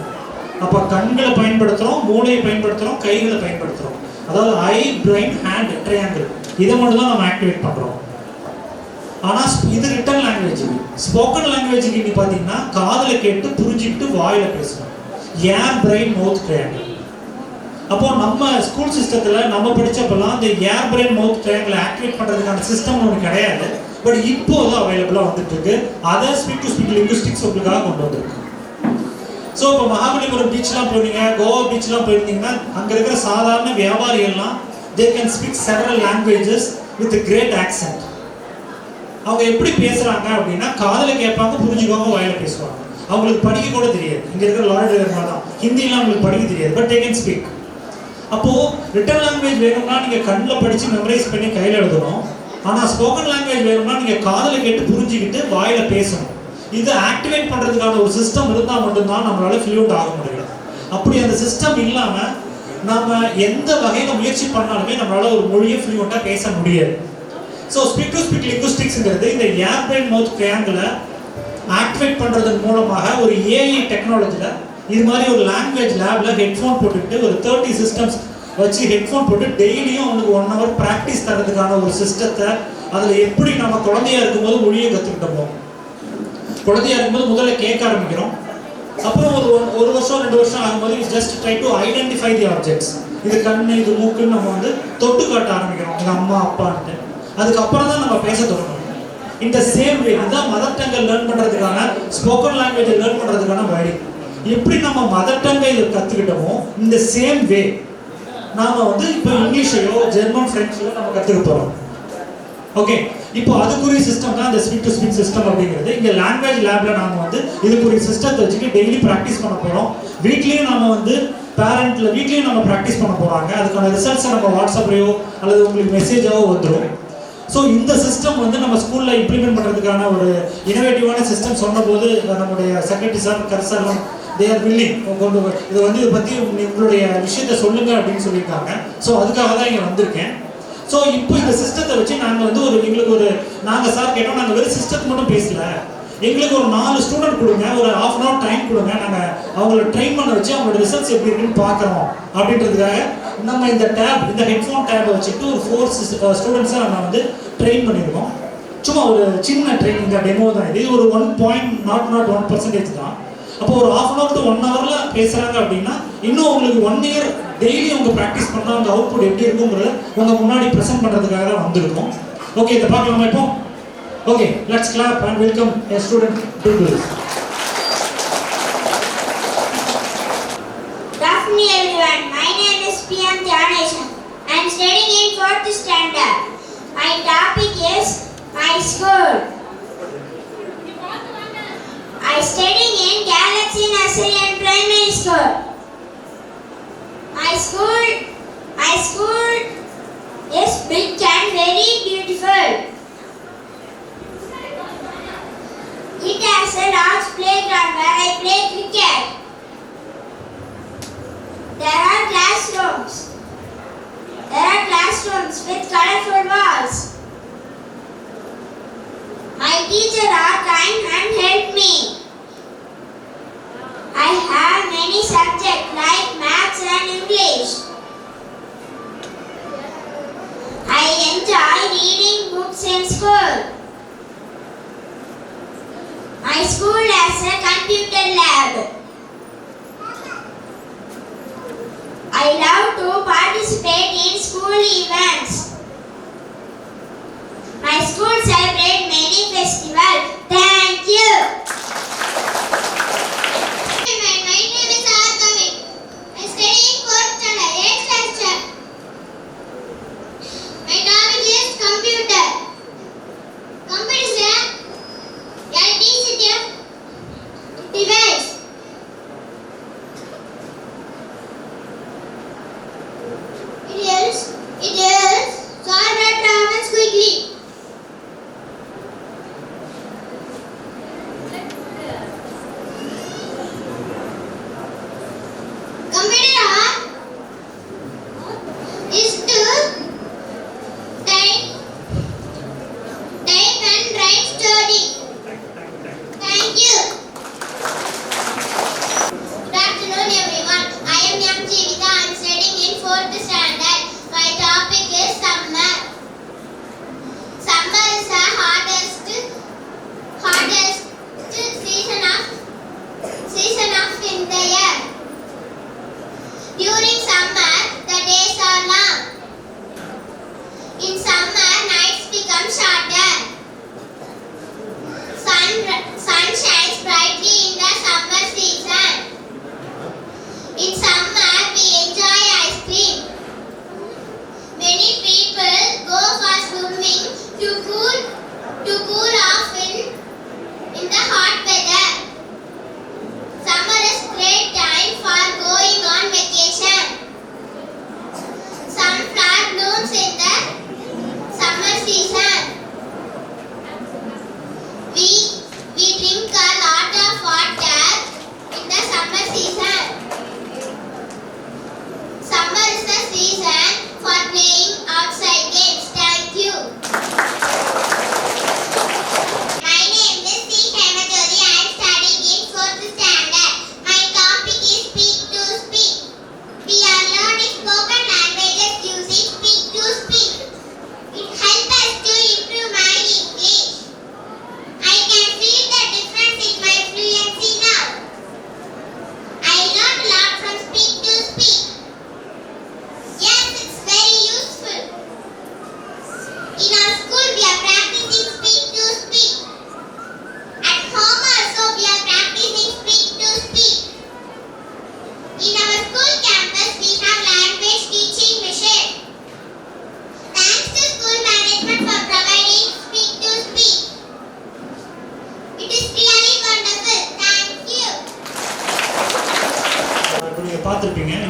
அப்போ கண்களை பயன்படுத்துகிறோம், மூளையை பயன்படுத்துகிறோம், கைகளை பயன்படுத்துகிறோம். அதாவது ஐ, பிரெயின், ஹேண்ட், ட்ரையாங்கிள், இதை மட்டும் தான் நம்ம ஆக்டிவேட் பண்ணுறோம். ஆனால் இது ரிட்டன் லாங்குவேஜ். ஸ்போக்கன் லாங்குவேஜுக்கு இன்னைக்கு பார்த்தீங்கன்னா காதில் கேட்டு புரிஞ்சுக்கிட்டு வாயில் பேசணும். ஏர், பிரெயின், மவுத், ட்ரையாங்கிள். அப்போ நம்ம ஸ்கூல் சிஸ்டத்தில் நம்ம படித்தப்பெல்லாம் இந்த ஏர், பிரெயின், மவுத், ட்ரையாங்கிள் ஆக்டிவேட் பண்ணுறதுக்கான சிஸ்டம் ஒன்று கிடையாது. பட் இப்போது அவைலபிளாக வந்துட்டு இருக்கு. அதை ஸ்பீக் டு ஸ்பீக் லிங்குஸ்டிக்ஸ் உங்களுக்காக கொண்டு வந்திருக்கு. ஸோ இப்போ மகாபலிபுரம் பீச்லாம் போயிருந்தீங்க, கோவா பீச்லாம் போயிருந்தீங்கன்னா அங்கே இருக்கிற சாதாரண வியாபாரிகள்லாம் they can speak several languages with great accent. அவங்க எப்படி பேசுகிறாங்க அப்படின்னா காதில் கேட்பாங்க, புரிஞ்சுக்குவாங்க, வாயில் பேசுவாங்க. அவங்களுக்கு படிக்க கூட தெரியாது. இங்கே இருக்கிற லாயர் தான் ஹிந்திலாம் அவங்களுக்கு படிக்க தெரியாது, பட் தே கேன் ஸ்பீக். அப்போது ரிட்டன் லாங்குவேஜ் வேணும்னா நீங்கள் கண்ணில் படித்து மெமரைஸ் பண்ணி கையில் எழுதணும். ஆனால் ஸ்போக்கன் லாங்குவேஜ் வேணும்னா நீங்கள் காதில் கேட்டு புரிஞ்சுக்கிட்டு வாயில் பேசணும். இதை ஆக்டிவேட் பண்ணுறதுக்கான ஒரு சிஸ்டம் இருந்தால் மட்டும்தான் நம்மளால் ஃப்ளூயண்ட் ஆக முடியும். அப்படி அந்த சிஸ்டம் இல்லாமல் நம்ம எந்த வகையில் முயற்சி பண்ணாலுமே நம்மளால் ஒரு மொழியை ஃப்ளூயண்ட்டாக பேச முடியாது. ஸோ ஸ்பீக் டு ஸ்பீக் லிங்குஸ்டிக்ஸ்ங்கிறது இந்த ஏர், பிரெயின், மவுத், ட்ரையாங்கிளை ஆக்டிவேட் பண்ணுறதன் மூலமாக ஒரு ஏஐ டெக்னாலஜியில் இது மாதிரி ஒரு லாங்குவேஜ் லேபில் ஹெட்ஃபோன் போட்டுக்கிட்டு ஒரு 30 சிஸ்டம்ஸ் வச்சு ஹெட்ஃபோன் போட்டு டெய்லியும் அவனுக்கு 1 hour ப்ராக்டிஸ் தரதுக்கான ஒரு சிஸ்டத்தை அதில் எப்படி நம்ம குழந்தையா இருக்கும்போது மொழியை கற்றுக்கிட்டோமோ, குழந்தையா இருக்கும்போது முதல்ல கேட்க ஆரம்பிக்கிறோம். அப்புறம் ஒரு வருஷம் 2 வருஷம் ஆகும்போது just try to identify the objects. இது கண்ணு, இது மூக்குன்னு நம்ம வந்து தொட்டு காட்ட ஆரம்பிக்கிறோம், இது அம்மா அப்பான்ட்டு. அதுக்கப்புறம் தான் நம்ம பேச தொடங்கணும். இந்த சேம் வே இதுதான் மதர் டங்கை லேர்ன் பண்ணுறதுக்கான, ஸ்போக்கன் லாங்குவேஜை லேர்ன் பண்ணுறதுக்கான வழி. எப்படி நம்ம மதர் டங்கை கற்றுக்கிட்டோமோ இந்த சேம் வே நாம் வந்து இப்போ இங்கிலீஷையோ ஜெர்மன் ஃப்ரெஞ்சையோ நம்ம கற்றுக்க போகிறோம். ஓகே, இப்போ அதுக்குரிய சிஸ்டம் தான் இந்த ஸ்பீக் டு ஸ்பீக் சிஸ்டம் அப்படிங்கிறது. இங்கே லாங்குவேஜ் லேபில் நாம் வந்து இதுக்குரிய சிஸ்டத்தை வச்சுட்டு டெய்லி ப்ராக்டிஸ் பண்ண போகிறோம். வீட்லேயும் நம்ம வந்து பேரண்ட்டில் வீட்லேயும் நம்ம ப்ராக்டிஸ் பண்ண போகிறாங்க. அதுக்கான ரிசல்ட்ஸை நம்ம வாட்ஸ்அப்லையோ அல்லது உங்களுக்கு மெசேஜாவோ வந்துடும். ஸோ இந்த சிஸ்டம் வந்து நம்ம ஸ்கூலில் இம்ப்ளிமெண்ட் பண்ணுறதுக்கான ஒரு இனோவேட்டிவான சிஸ்டம் சொன்னபோது நம்முடைய செக்ரட்டரி சார், கர்சாரும் தே ஆர் வில்லிங் கொண்டு இது வந்து இதை பற்றி உங்களுடைய விஷயத்தை சொல்லுங்கள் அப்படின்னு சொல்லியிருக்காங்க. ஸோ அதுக்காக தான் இங்கே வந்திருக்கேன். ஸோ இப்போ இந்த சிஸ்டத்தை வச்சு நாங்கள் வந்து நாங்கள் சார் கேட்டோம், நாங்கள் வெறும் சிஸ்டத்துக்கு மட்டும் பேசல, எங்களுக்கு ஒரு 4 ஸ்டூடெண்ட் கொடுங்க, ஒரு 1/2 hour டைம் கொடுங்க, நாங்கள் அவங்கள ட்ரெயின் பண்ண வச்சு அவங்களோட ரிசல்ட்ஸ் எப்படி இருக்குன்னு பார்க்குறோம் அப்படின்றதுக்காக நம்ம இந்த ஹெட்ஃபோன் டேபை வச்சுட்டு ஒரு 4 ஸ்டூடெண்ட்ஸை நம்ம வந்து ட்ரெயின் பண்ணியிருக்கோம். சும்மா ஒரு சின்ன ட்ரெயினிங் தான், டெமோ தான் இது. ஒரு 1.01% தான். அப்போ ஒரு 1/2 hour to 1 hour பேசுகிறாங்க அப்படின்னா இன்னும் உங்களுக்கு 1 year டெய்லி அவங்க ப்ராக்டிஸ் பண்ணால் அவங்க அவுட்புட் எப்படி இருக்குங்கிறத உங்கள் முன்னாடி ப்ரெசென்ட் பண்ணுறதுக்காக தான் வந்திருக்கோம். ஓகே, இதை பார்க்கலாமா இப்போ? Okay, let's clap and welcome a student to this. Good afternoon everyone. My name is P.M. Janeshan. I am studying in 4th standard. My topic is my school. I studying in Galaxy Nursery and Primary School. My school is big and very beautiful. It has a large playground where I play cricket. There are classrooms with colorful walls. My teachers are kind and help me. I have many subjects like maths and English. I enjoy reading books in school. My school has a computer lab. I love to participate in school events. My school celebrates many festivals. Thank you. My name is Arkamik. I study in 4th standard, 8th standard. My topic is computer. Computer is a digital device. It helps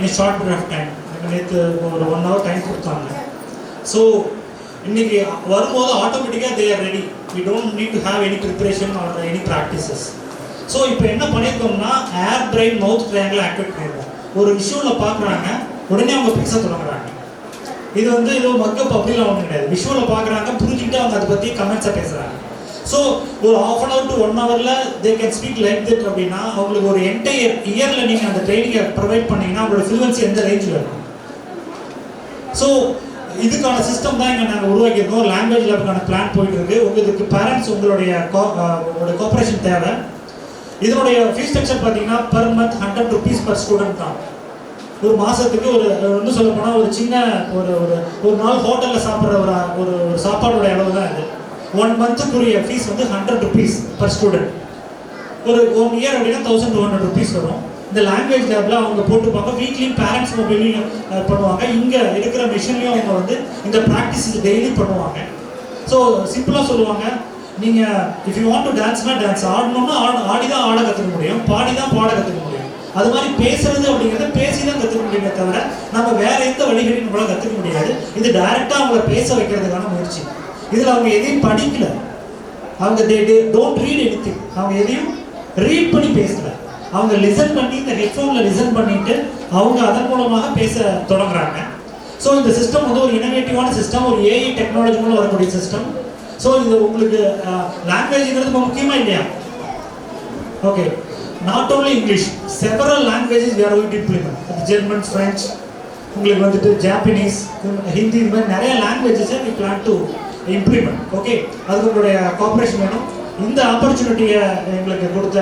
in short period of time. நேற்று ஒரு 1 hour time கொடுத்தாங்க. So இன்னைக்கு வரும்போது ஆட்டோமேட்டிக்காக they are ready. We don't need to have any preparation or any practices. So இப்போ என்ன பண்ணியிருக்கோம்னா ear brain mouth triangle activate பண்ணியிருக்கோம். ஒரு விஷுவலில் பார்க்குறாங்க, உடனே அவங்க பேச தொடங்குறாங்க. இது வந்து ஏதோ மக்கப் அப்படிலாம் ஒன்றும் கிடையாது. விஷுவலில் பார்க்குறாங்க, புரிஞ்சுக்கிட்டு அவங்க அதை பற்றி கமெண்ட்ஸை பேசுகிறாங்க. ஸோ ஒரு 1/2 hour to 1 hourல they can speak like that அப்படின்னா அவங்களுக்கு ஒரு என்டையர் இயரில் நீங்கள் அந்த ட்ரைனிங்கை ப்ரொவைட் பண்ணிங்கன்னா அவங்களோட ஃப்ளூவன்சி எந்த ரேஞ்சில் இருக்கும். ஸோ இதுக்கான சிஸ்டம் தான் இங்கே நாங்கள் உருவாக்கியிருக்கோம். லாங்குவேஜ் லேபுக்கான பிளான் போயிட்டு இருக்கு. உங்களுக்கு பேரண்ட்ஸ் உங்களுடைய கோஆப்ரேஷன் தேவை. இதனுடைய ஃபீஸ் ஸ்ட்ரக்சர் பார்த்தீங்கன்னா per month 100 rupees per student தான். ஒரு மாதத்துக்கு ஒரு இன்னும் சொல்ல போனால் ஒரு சின்ன ஒரு நாள் ஹோட்டலில் சாப்பிட்ற ஒரு சாப்பாடோட அளவு தான் இது. 1 month-க்குரிய ஃபீஸ் வந்து 100 rupees per student. ஒரு 1 year அப்படின்னா 1200 rupees வரும். இந்த லாங்குவேஜ் லேபில் அவங்க போட்டுப்பாங்க. வீக்லி பேரண்ட்ஸ் மொபைலையும் பண்ணுவாங்க. இங்கே இருக்கிற மிஷின்லையும் அவங்க வந்து இந்த ப்ராக்டிஸ் டெய்லி பண்ணுவாங்க. ஸோ சிம்பிளாக சொல்லுவாங்க, நீங்கள் இஃப் யூ வாண்ட் டு டான்ஸ்னா டான்ஸ், ஆடணும்னா ஆடி தான் ஆட கற்றுக்க முடியும், பாடி தான் பாட கற்றுக்க முடியும். அது மாதிரி பேசுறது அப்படிங்கிறத பேசி தான் கற்றுக்க முடியுமே தவிர நம்ம வேற எந்த வழிகளையும் நம்மளால் கற்றுக்க முடியாது. இது டைரெக்டாக அவங்கள பேச வைக்கிறதுக்கான முயற்சி. இதில் அவங்க எதையும் படிக்கல, அவங்க டோன்ட் ரீட் எனிதிங். அவங்க எதையும் ரீட் பண்ணி பேசல, அவங்க லிசன் பண்ணி இந்த ஹெட்ஃபோனில் லிசன் பண்ணிட்டு அவங்க அதன் மூலமாக பேச தொடங்குறாங்க. ஸோ இந்த சிஸ்டம் வந்து ஒரு இனோவேட்டிவான சிஸ்டம், ஒரு ஏஐ டெக்னாலஜி மூலம் வரக்கூடிய சிஸ்டம். ஸோ இது உங்களுக்கு லாங்குவேஜ்ங்கிறது ரொம்ப முக்கியமாக இல்லையா? Okay, not only English, several languages we are going to implement. German, French, உங்களுக்கு வந்துட்டு ஜாப்பனீஸ், ஹிந்தி, இந்த மாதிரி நிறைய லாங்குவேஜஸை we plan to implement. Okay, அதுக்கு உங்களுடைய கோஆப்ரேஷன் வேணும். இந்த ஆப்பர்ச்சுனிட்டியை எங்களுக்கு கொடுத்த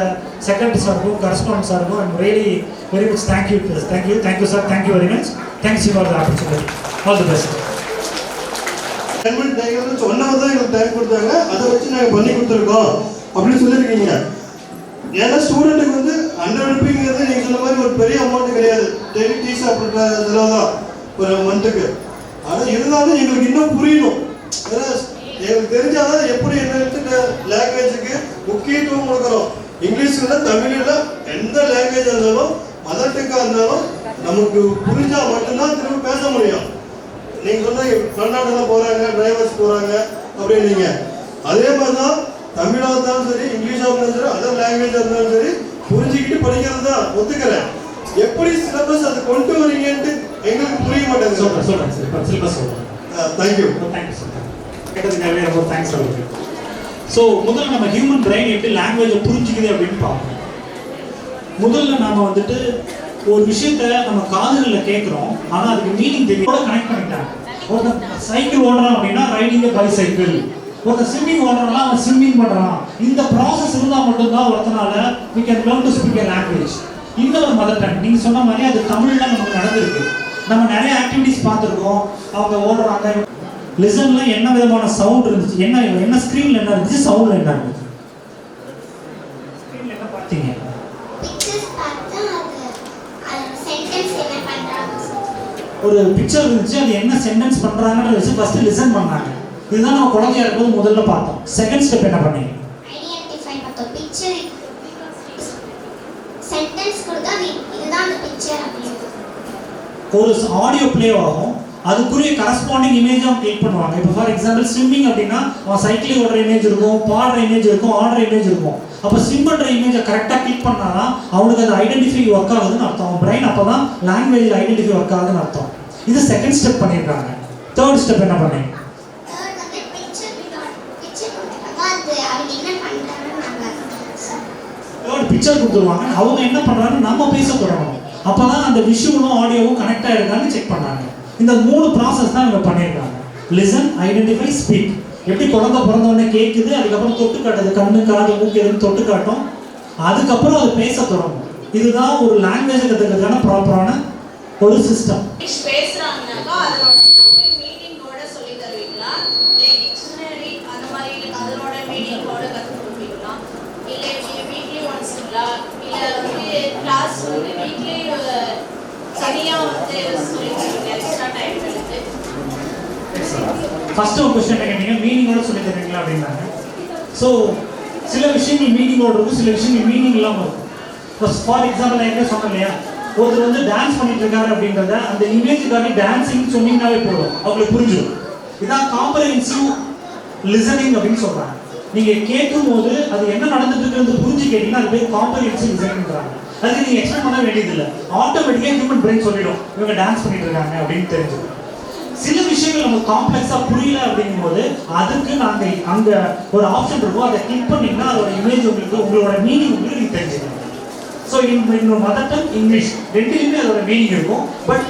செக்ரட்டரி சாருக்கும் கரஸ்பாண்டன்ட் சாருக்கும் I'm really very much thank you sir, thank you very much. Thanks for the opportunity. All the best. German டைகர்னு சொன்னவர் தான் எங்களுக்கு டைம் கொடுத்தாங்க, அதை வச்சு நாங்கள் பண்ணி கொடுத்துருக்கோம் அப்படின்னு சொல்லியிருக்கீங்க. ஏன்னா ஸ்டூடெண்ட்டுக்கு வந்து 100 rupeeங்கிறது நீங்கள் சொன்ன மாதிரி ஒரு பெரிய அமௌண்ட் கிடையாது. டெய்லி டீ சாப்பிட்ற செலவு தான் ஒரு மந்த்துக்கு. ஆனால் இருந்தாலும் எங்களுக்கு இன்னும் புரியணும். ஏன்னா எங்களுக்கு தெரிஞ்சாதான் எப்படி என்ன லாங்குவேஜுக்கு முக்கியத்துவம் கொடுக்குறோம். இங்கிலீஷ்ல, தமிழில் எந்த லாங்குவேஜ் இருந்தாலும், மதர் டங்காக இருந்தாலும் நமக்கு புரிஞ்சால் மட்டும்தான் திரும்ப பேச முடியும். நீங்கள் சொன்ன கர்நாடகா போகிறாங்க, டிரைவர்ஸ் போகிறாங்க அப்படின்னீங்க. அதே மாதிரி தான் தமிழாக இருந்தாலும் சரி, இங்கிலீஷாக இருந்தாலும் சரி, அதர் லாங்குவேஜாக இருந்தாலும் சரி, புரிஞ்சுக்கிட்டு படிக்கிறது தான் ஒத்துக்கிறேன். எப்படி சிலபஸ் அதை கொண்டு வரீங்கன்ட்டு எங்களுக்கு புரிய மாட்டேங்குது. Thank you sir. கேட்டதுக்காகவே ரொம்ப தேங்க்ஸ் அவருக்கு. ஸோ முதல்ல நம்ம ஹியூமன் பிரெயின் எப்படி லாங்குவேஜை புரிஞ்சுக்குது அப்படின்னு பார்ப்போம். முதல்ல நாம் வந்துட்டு ஒரு விஷயத்த நம்ம காதுகளில் கேட்குறோம், ஆனால் அதுக்கு மீனிங் தெரியோட கனெக்ட் பண்ணிட்டாங்க. ஒருத்தன் சைக்கிள் ஓடுறான் அப்படின்னா ரைடிங் பை சைக்கிள், ஒருத்தன் ஸ்விம்மிங் ஓடுறான்னா அவன் ஸ்விம்மிங் பண்ணுறான். இந்த ப்ராசஸ் இருந்தால் மட்டும்தான் ஒருத்தனால we can learn to speak a language. இன்னொரு மதர் டங் நீங்கள் சொன்ன மாதிரி அது தமிழில் நமக்கு நடந்திருக்கு. நம்ம நிறைய ஆக்டிவிட்டிஸ் பார்த்துருக்கோம். அவங்க ஓடுறாங்க, லிசன்ல என்ன விதமான சவுண்ட் இருந்துச்சு, என்ன ஸ்க்ரீன்ல என்ன இருந்துச்சு, சவுண்ட்ல என்ன இருந்துச்சு, ஸ்க்ரீன்ல என்ன பார்த்தீங்க? ஒரு பிக்சர் இருந்துச்சு, அது என்ன சென்டென்ஸ் பண்றாங்கன்னு வச்சு ஃபர்ஸ்ட் லிசன் பண்ணாங்க. இதுதான் நம்ம குழந்தையா இருக்கும்போது முதல்ல பார்த்தோம். செகண்ட் ஸ்டெப் என்ன பண்ணீங்க? ஐடென்டிஃபை பார்த்தோம். பிக்சர் சென்டென்ஸ் கொடுத்தா இதுதான் அந்த பிக்சர் அப்படியே ஒரு ஆடியோ ப்ளே ஆகும், அதுக்குரிய கரஸ்பாண்டிங் இமேஜ் அவங்க கிளிக் பண்ணுவாங்க. இப்போ ஃபார் எக்ஸாம்பிள் ஸ்விம்மிங் அப்படின்னா அவன் சைக்கிளிங் ஓடுற இமேஜ் இருக்கும், பாடுற இமேஜ் இருக்கும், ஆடுற இமேஜ் இருக்கும். அப்போ ஸ்விம் பண்ணுற இமேஜை கரெக்டாக கிளிக் பண்ணாதான் அவனுக்கு அது ஐடென்டிஃபை ஒர்க் ஆகுதுன்னு அர்த்தம். அவன் பிரெயின் அப்போ தான் லாங்குவேஜில் ஐடென்டிஃபை ஒர்க் ஆகுதுன்னு அர்த்தம். இது செகண்ட் ஸ்டெப் பண்ணியிருக்காங்க. தேர்ட் ஸ்டெப் என்ன பண்ணீங்க? தேர்ட் பிக்சர் கொடுத்துருவாங்க. அவங்க என்ன பண்ணுறாங்கன்னு நம்ம பேச தொடங்கணும். அப்போ தான் அந்த விஷுவலும் ஆடியோவும் கனெக்ட் ஆகிருக்கான்னு செக் பண்ணாங்க. இந்த 3 ப்ராசஸ் தான் இவங்க பண்ணியிருக்காங்க. Listen, identify, speak. எப்படி குழந்தை பிறந்தவொடனே கேட்குது, அதுக்கப்புறம் தொட்டு காட்டுது, கண்ணு, காது, மூக்கு எதுன்னு தொட்டு காட்டும், அதுக்கப்புறம் அது பேச தொடங்கும். இதுதான் ஒரு லாங்குவேஜ் கற்றுக்கிறதுக்கான ப்ராப்பரான ஒரு சிஸ்டம். பேசுறாங்கனாக்கா அதனோட தமிழ் மீனிங்கோட சொல்லி தருவீங்களா, இல்லை டிக்ஷனரி அந்த மாதிரி அதனோட மீனிங்கோட கற்றுக் கொடுப்பீங்களா, இல்லை வீக்லி ஒன்ஸுங்களா, இல்லை வந்து கிளாஸ் வந்து வீக்லி சரியாக வந்து சொல்லி தருவீங்க எக்ஸ்ட்ரா டைம் எடுத்து? ஃபர்ஸ்ட் ஒரு கொஸ்டின் கேட்டீங்க, மீனிங்கோட சொல்லி தருவீங்களா அப்படின்னாங்க. ஸோ சில விஷயங்கள் மீனிங்கோட இருக்கும், சில விஷயங்கள் மீனிங் இல்லாமல் இருக்கும். ஃபார் எக்ஸாம்பிள் நான் என்ன சொன்னேன் இல்லையா, ஒருத்தர் வந்து டான்ஸ் பண்ணிட்டு இருக்காரு அப்படின்றத அந்த இமேஜுக்காக டான்ஸிங் சொன்னீங்கன்னாவே போதும், அவங்களுக்கு புரிஞ்சிடும். இதான் காம்ப்ரஹென்சிவ் லிசனிங் அப்படின்னு சொல்றாங்க. நீங்க கேட்கும் போது அது என்ன நடந்துட்டு இருக்குன்னு புரிஞ்சு கேட்டீங்கன்னா அது பேர் காம்ப்ரஹென்சிவ் லிசனிங்றாங்க. அதுக்கு நீங்க எக்ஸ்பிளைன் பண்ண வேண்டியதில்லை, ஆட்டோமேட்டிக்கா ஹியூமன் பிரெயின் சொல்லிடும் இவங்க டான்ஸ் பண்ணிட்டு இருக்காங்க அப்படின்னு தெரிஞ்சிடும். சில விஷயங்கள் நமக்கு காம்ப்ளெக்ஸா புரியல அப்படிங்கும் போது அதுக்கு நாங்க அங்க ஒரு ஆப்ஷன் இருக்கும், அதை கிளிக் பண்ணீங்கன்னா அதோட இமேஜ் உங்களுக்கு, உங்களோட மீனிங் உங்களுக்கு நீங்க தெரிஞ்சுக்கலாம். ஸோ இன்னொரு மதர் டங் இங்கிலீஷ் ரெண்டுலையுமே அதோட மீனிங் இருக்கும். பட்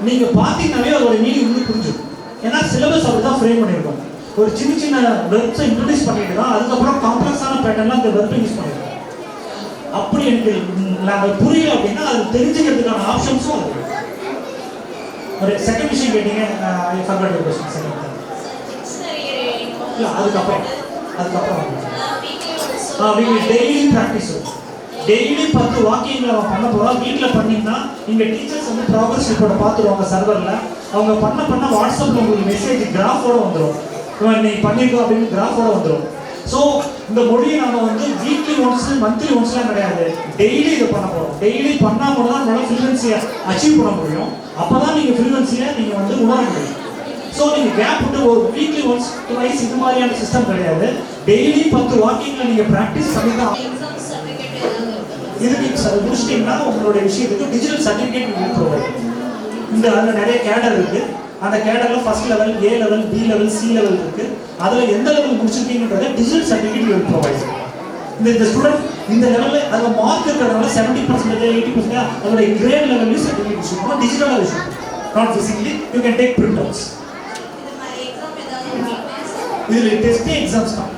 நீங்க பார்த்தீங்கன்னாவே அதோட மீனிங் உங்களுக்கு புரிஞ்சிடும். ஏன்னா சிலபஸ் அப்படிதான் ஃப்ரேம் பண்ணியிருக்கோம். ஒரு சின்ன சின்ன வெர்ப்ஸை இன்ட்ரடியூஸ் பண்ணிட்டு தான் அதுக்கப்புறம் காம்ப்ளெக்ஸான பேட்டர்லாம் அந்த வெர்பை யூஸ் பண்ணிருக்கோம். அப்படி எனக்கு நாங்கள் புரியல அப்படின்னா அது தெரிஞ்சுக்கிறதுக்கான ஆப்ஷன்ஸும் இருக்கு. ஒரு செகண்ட் விஷயம் கேட்டீங்க, I forgot your question. Second இல்ல அதுக்கப்புறம் டெய்லி ப்ராக்டிஸ், டெய்லி 10 வாக்கியங்களை அவன் பண்ண போகிறோம். வீட்டில் பண்ணிங்கன்னா இங்கே டீச்சர்ஸ் வந்து ப்ராக்ரஸ் ரிப்போர்ட்டை பார்த்துருவாங்க சர்வரில். அவங்க பண்ண வாட்ஸ்அப்பில் உங்களுக்கு மெசேஜ் கிராஃபோட வந்துடும், நீ பண்ணியிருக்கோம் அப்படின்னு கிராஃபோட வந்துடும். ஸோ இந்த மொழியை நம்ம வந்து வீக்லி ஒன்ஸ் மந்த்லி ஒன்ஸ்லாம் கிடையாது, டெய்லி இதை பண்ண போகிறோம். டெய்லி பண்ணால் மட்டும் தான் நம்மளால் ஃப்ளூவன்சியை அச்சீவ் பண்ண முடியும். அப்போ தான் நீங்கள் ஃப்ளூவன்சியை நீங்கள் வந்து உணர முடியும். ஸோ நீங்கள் கேப் விட்டு ஒரு வீக்லி ஒன்ஸ் ட்வைஸ் இது மாதிரியான சிஸ்டம் கிடையாது, டெய்லி 10 வாக்கியங்களை நீங்கள் ப்ராக்டிஸ் பண்ணி தான். இதுக்கு முடிச்சிட்டிங்கன்னா உங்களுடைய விஷயத்துக்கு டிஜிட்டல் சர்டிஃபிகேட் நீங்கள் ப்ரொவைட். இந்த அதில் நிறைய கேடர் இருக்குது. அந்த கேடரில் first level, A level, B level, C level இருக்குது. அதில் எந்த லெவல் முடிச்சிருக்கீங்கன்றத டிஜிட்டல் சர்டிஃபிகேட் யூ ப்ரொவைட். இந்த ஸ்டூடெண்ட் இந்த லெவலில் அதில் மார்க் இருக்கிறதுனால 70%, 80% அதோட கிரேட் லெவல்லையும் சர்டிஃபிகேட் இஷ்யூ பண்ணுவோம். டிஜிட்டலாக issue not physically, you can take print outs. இதில் டெஸ்ட்டே எக்ஸாம்ஸ் தான்.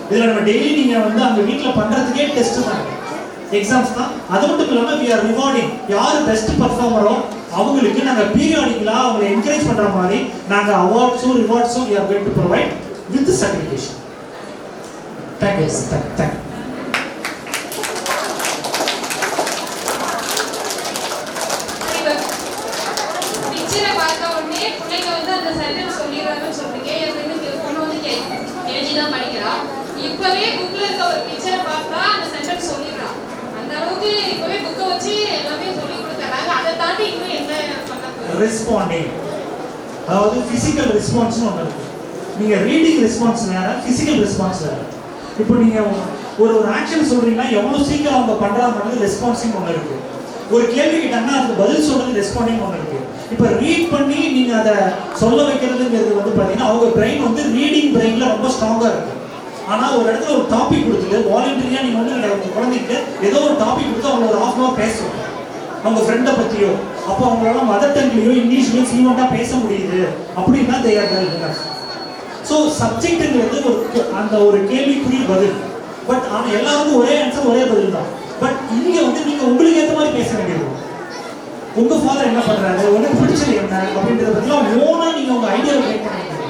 இதில் நம்ம டெய்லி நீங்கள் வந்து அந்த வீட்டில் பண்ணுறதுக்கே டெஸ்ட்டு தான், எக்ஸாம்ஸ் தான். அது மட்டும் இல்லாமல் வி ஆர் ரிவார்டிங். யார் பெஸ்ட் பர்ஃபார்மரோ அவங்களுக்கு நாங்கள் பீரியாடிக்கலாக அவங்களை என்கரேஜ் பண்ணுற மாதிரி நாங்கள் அவார்ட்ஸும் ரிவார்ட்ஸும் we are going to provide with certification. Thank you sir, thank you. பிக்சரை பார்த்த உடனே பிள்ளைங்க வந்து அந்த சென்டென்ஸ் சொல்லிடுறாங்கன்னு சொல்றீங்க. என் பொண்ணு வந்து கேஜி தான் படிக்கிறா. இப்பவே புக்ல இருக்க ஒரு பிக்சரை பார்த்தா அந்த சென்டென்ஸ் சொல்லிடுறா. அந்த அளவுக்கு இப்பவே புக்கை வச்சு எல்லாமே சொல்லி கொடுத்துறாங்க. அதை தாண்டி இன்னும் என்ன பண்ண ரெஸ்பாண்டிங், அதாவது ஃபிசிக்கல் ரெஸ்பான்ஸ்னு ஒன்று இருக்குது. நீங்கள் ரீடிங் ரெஸ்பான்ஸ் வேறு, ஃபிசிக்கல் ரெஸ்பான்ஸ் வேறு. இப்போ நீங்கள் ஒரு ஆக்ஷன் சொல்கிறீங்கன்னா எவ்வளோ சீக்கிரம் அவங்க பண்ணுறாங்க ரெஸ்பான்ஸிங் ஒன்று இருக்குது. ஒரு கேள்வி கேட்டாங்கன்னா அதுக்கு பதில் சொல்கிறது ரெஸ்பாண்டிங் ஒன்று இருக்குது. இப்போ ரீட் பண்ணி நீங்கள் அதை சொல்ல வைக்கிறதுங்கிறது வந்து பார்த்தீங்கன்னா அவங்க பிரெயின் வந்து ரீடிங் பிரெயினில் ரொம்ப ஸ்ட்ராங்காக இருக்குது. ஆனால் ஒரு இடத்துல ஒரு டாபிக் கொடுத்துட்டு வாலண்டரியாக நீங்கள் வந்து உங்கள் குழந்தைக்கு ஏதோ ஒரு டாபிக் கொடுத்து அவங்க ஒரு ½ ஹவர் பேசுவாங்க அவங்க ஃப்ரெண்டை பற்றியோ. அப்போ அவங்களால மதர் டங்க்லையோ இங்கிலீஷ்லையோ ஃப்ளூவெண்ட்டாக பேச முடியுது அப்படின்னா they are well enough. So சப்ஜெக்ட்டுங்கிறது அந்த ஒரு கேள்விக்குரிய பதில். பட் ஆனால் எல்லாருக்கும் ஒரே ஆன்சர், ஒரே பதில் தான். பட் இங்கே வந்து நீங்கள் உங்களுக்கு ஏற்ற மாதிரி பேச வேண்டியது. உங்கள் ஃபாதர் என்ன பண்ணுறாரு, உனக்கு பிடிச்சது என்ன அப்படின்றத பற்றிலாம் ஓனாக நீங்கள் உங்கள் ஐடியாவை கிரியேட் பண்ண வேண்டியது.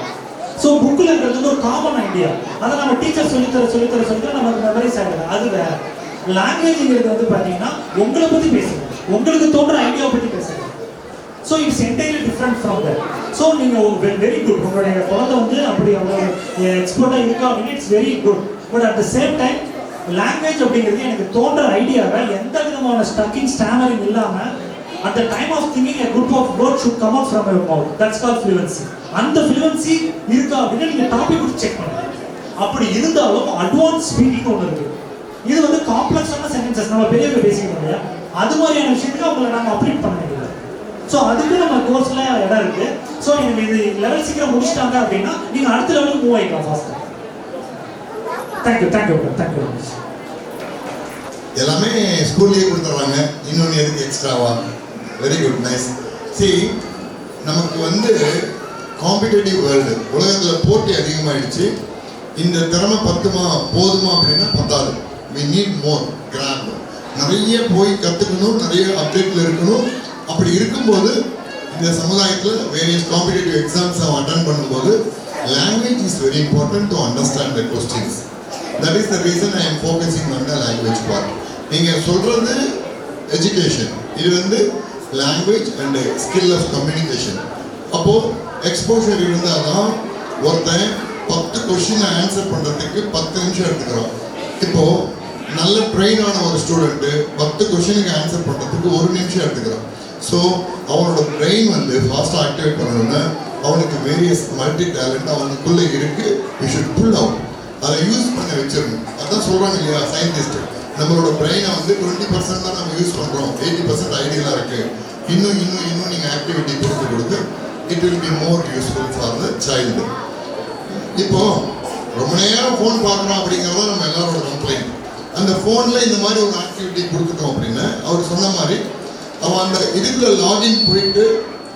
ஸோ புக்கில் இருக்கிறது ஒரு காமன் ஐடியா, அதை நம்ம டீச்சர் சொல்லித்தர நமக்கு மெமரிஸ் ஆகிடுது. அது வேறு. லாங்குவேஜ்ங்கிறது வந்து பார்த்தீங்கன்னா உங்களை பற்றி பேசுங்க, உங்களுக்கு தோன்ற ஐடியாவை பற்றி பேசுங்க. So it's entirely different from that. So நீங்கள் வெரி குட், உங்களுடைய குழந்தை வந்து அப்படி அவ்வளோ எக்ஸ்பர்ட்டாக இருக்கா அப்படின்னு it's very good. But at the same time language அப்படிங்கிறது எனக்கு தோன்ற ஐடியாவை எந்த விதமான ஸ்டக்கிங் ஸ்டாமரிங் இல்லாமல் at the time of thinking a group of words should come out from your mouth. That's called fluency. அந்த fluency இருக்கா அப்படின்னா நீங்கள் டாபிக் கொடுத்து செக் பண்ணுங்க. அப்படி இருந்தாலும் அட்வான்ஸ் ஸ்பீக்கிங் ஒன்று இருக்கு. இது வந்து காம்ப்ளெக்ஸான சென்டென்சஸ் நம்ம பெரிய பேசிக்கணும் இல்லையா, அது மாதிரியான விஷயத்துக்கு அவங்களை நம்ம அப்டேட் பண்ண வேண்டியது. ஸோ அதுக்கு நம்ம கோர்ஸில் இடம் இருக்கு. ஸோ எனக்கு இது லெவல் சீக்கிரம் முடிச்சிட்டாங்க அப்படின்னா நீங்கள் அடுத்த லெவலுக்கு மூவ் ஆகிக்கலாம் ஃபாஸ்ட்டாக. தேங்க்யூ. எல்லாமே ஸ்கூல்லேயே கொடுத்துருவாங்க, இன்னொன்று எதுக்கு எக்ஸ்ட்ராவா? Very good, nice. சரி, நமக்கு வந்து காம்படிட்டிவ் வேர்ல்டு, உலகத்தில் போட்டி அதிகமாகிடுச்சு. இந்த திறமை போதுமா அப்படின்னா பத்தாது. we need more grab. நிறைய போய் கற்றுக்கணும், நிறைய அப்டேட்டில் இருக்கணும். அப்படி இருக்கும்போது இந்த சமுதாயத்தில் வேரியஸ் காம்படிட்டிவ் எக்ஸாம்ஸ் அவன் அட்டன் பண்ணும்போது language is very important to understand the questions. That is the reason I am focusing on the language part. நீங்கள் சொல்கிறது எஜுகேஷன், இது வந்து language and skill of communication. அப்போது எக்ஸ்போஷர் இருந்தால் தான் ஒருத்தன் 10 கொஸ்டினை ஆன்சர் பண்ணுறதுக்கு 10 நிமிஷம் எடுத்துக்கிறோம். இப்போது நல்ல ட்ரெயின் ஆன ஒரு ஸ்டூடெண்ட்டு 10 கொஷனுக்கு ஆன்சர் பண்ணுறதுக்கு 1 நிமிஷம் எடுத்துக்கிறான். ஸோ அவனோட பிரெயின் வந்து ஃபாஸ்ட்டாக ஆக்டிவேட் பண்ணணும்னா அவனுக்கு வேரியஸ் மல்டி டேலண்ட் அவனுக்குள்ளே இருக்குது. வி ஷுட் புல் அவுட், அதை யூஸ் பண்ண வச்சிடணும். அதான் சொல்கிறாங்க இல்லையா சயின்டிஸ்ட், நம்மளோட பிரெயினை வந்து 20% தான் நம்ம யூஸ் பண்ணுறோம், 80% ஐடியலாக இருக்குது. இன்னும் நீங்கள் ஆக்டிவிட்டி கொடுத்து it will be more useful for the child. இப்போ ரொம்ப நேரம் ஃபோன் பார்க்குறோம் அப்படிங்கிறத நம்ம எல்லாரோட கம்ப்ளைண்ட். அந்த ஃபோனில் இந்த மாதிரி ஒரு ஆக்டிவிட்டி கொடுத்துட்டோம் அப்படின்னா அவர் சொன்ன மாதிரி அவன் அந்த இதுக்குள்ள லாகின் போயிட்டு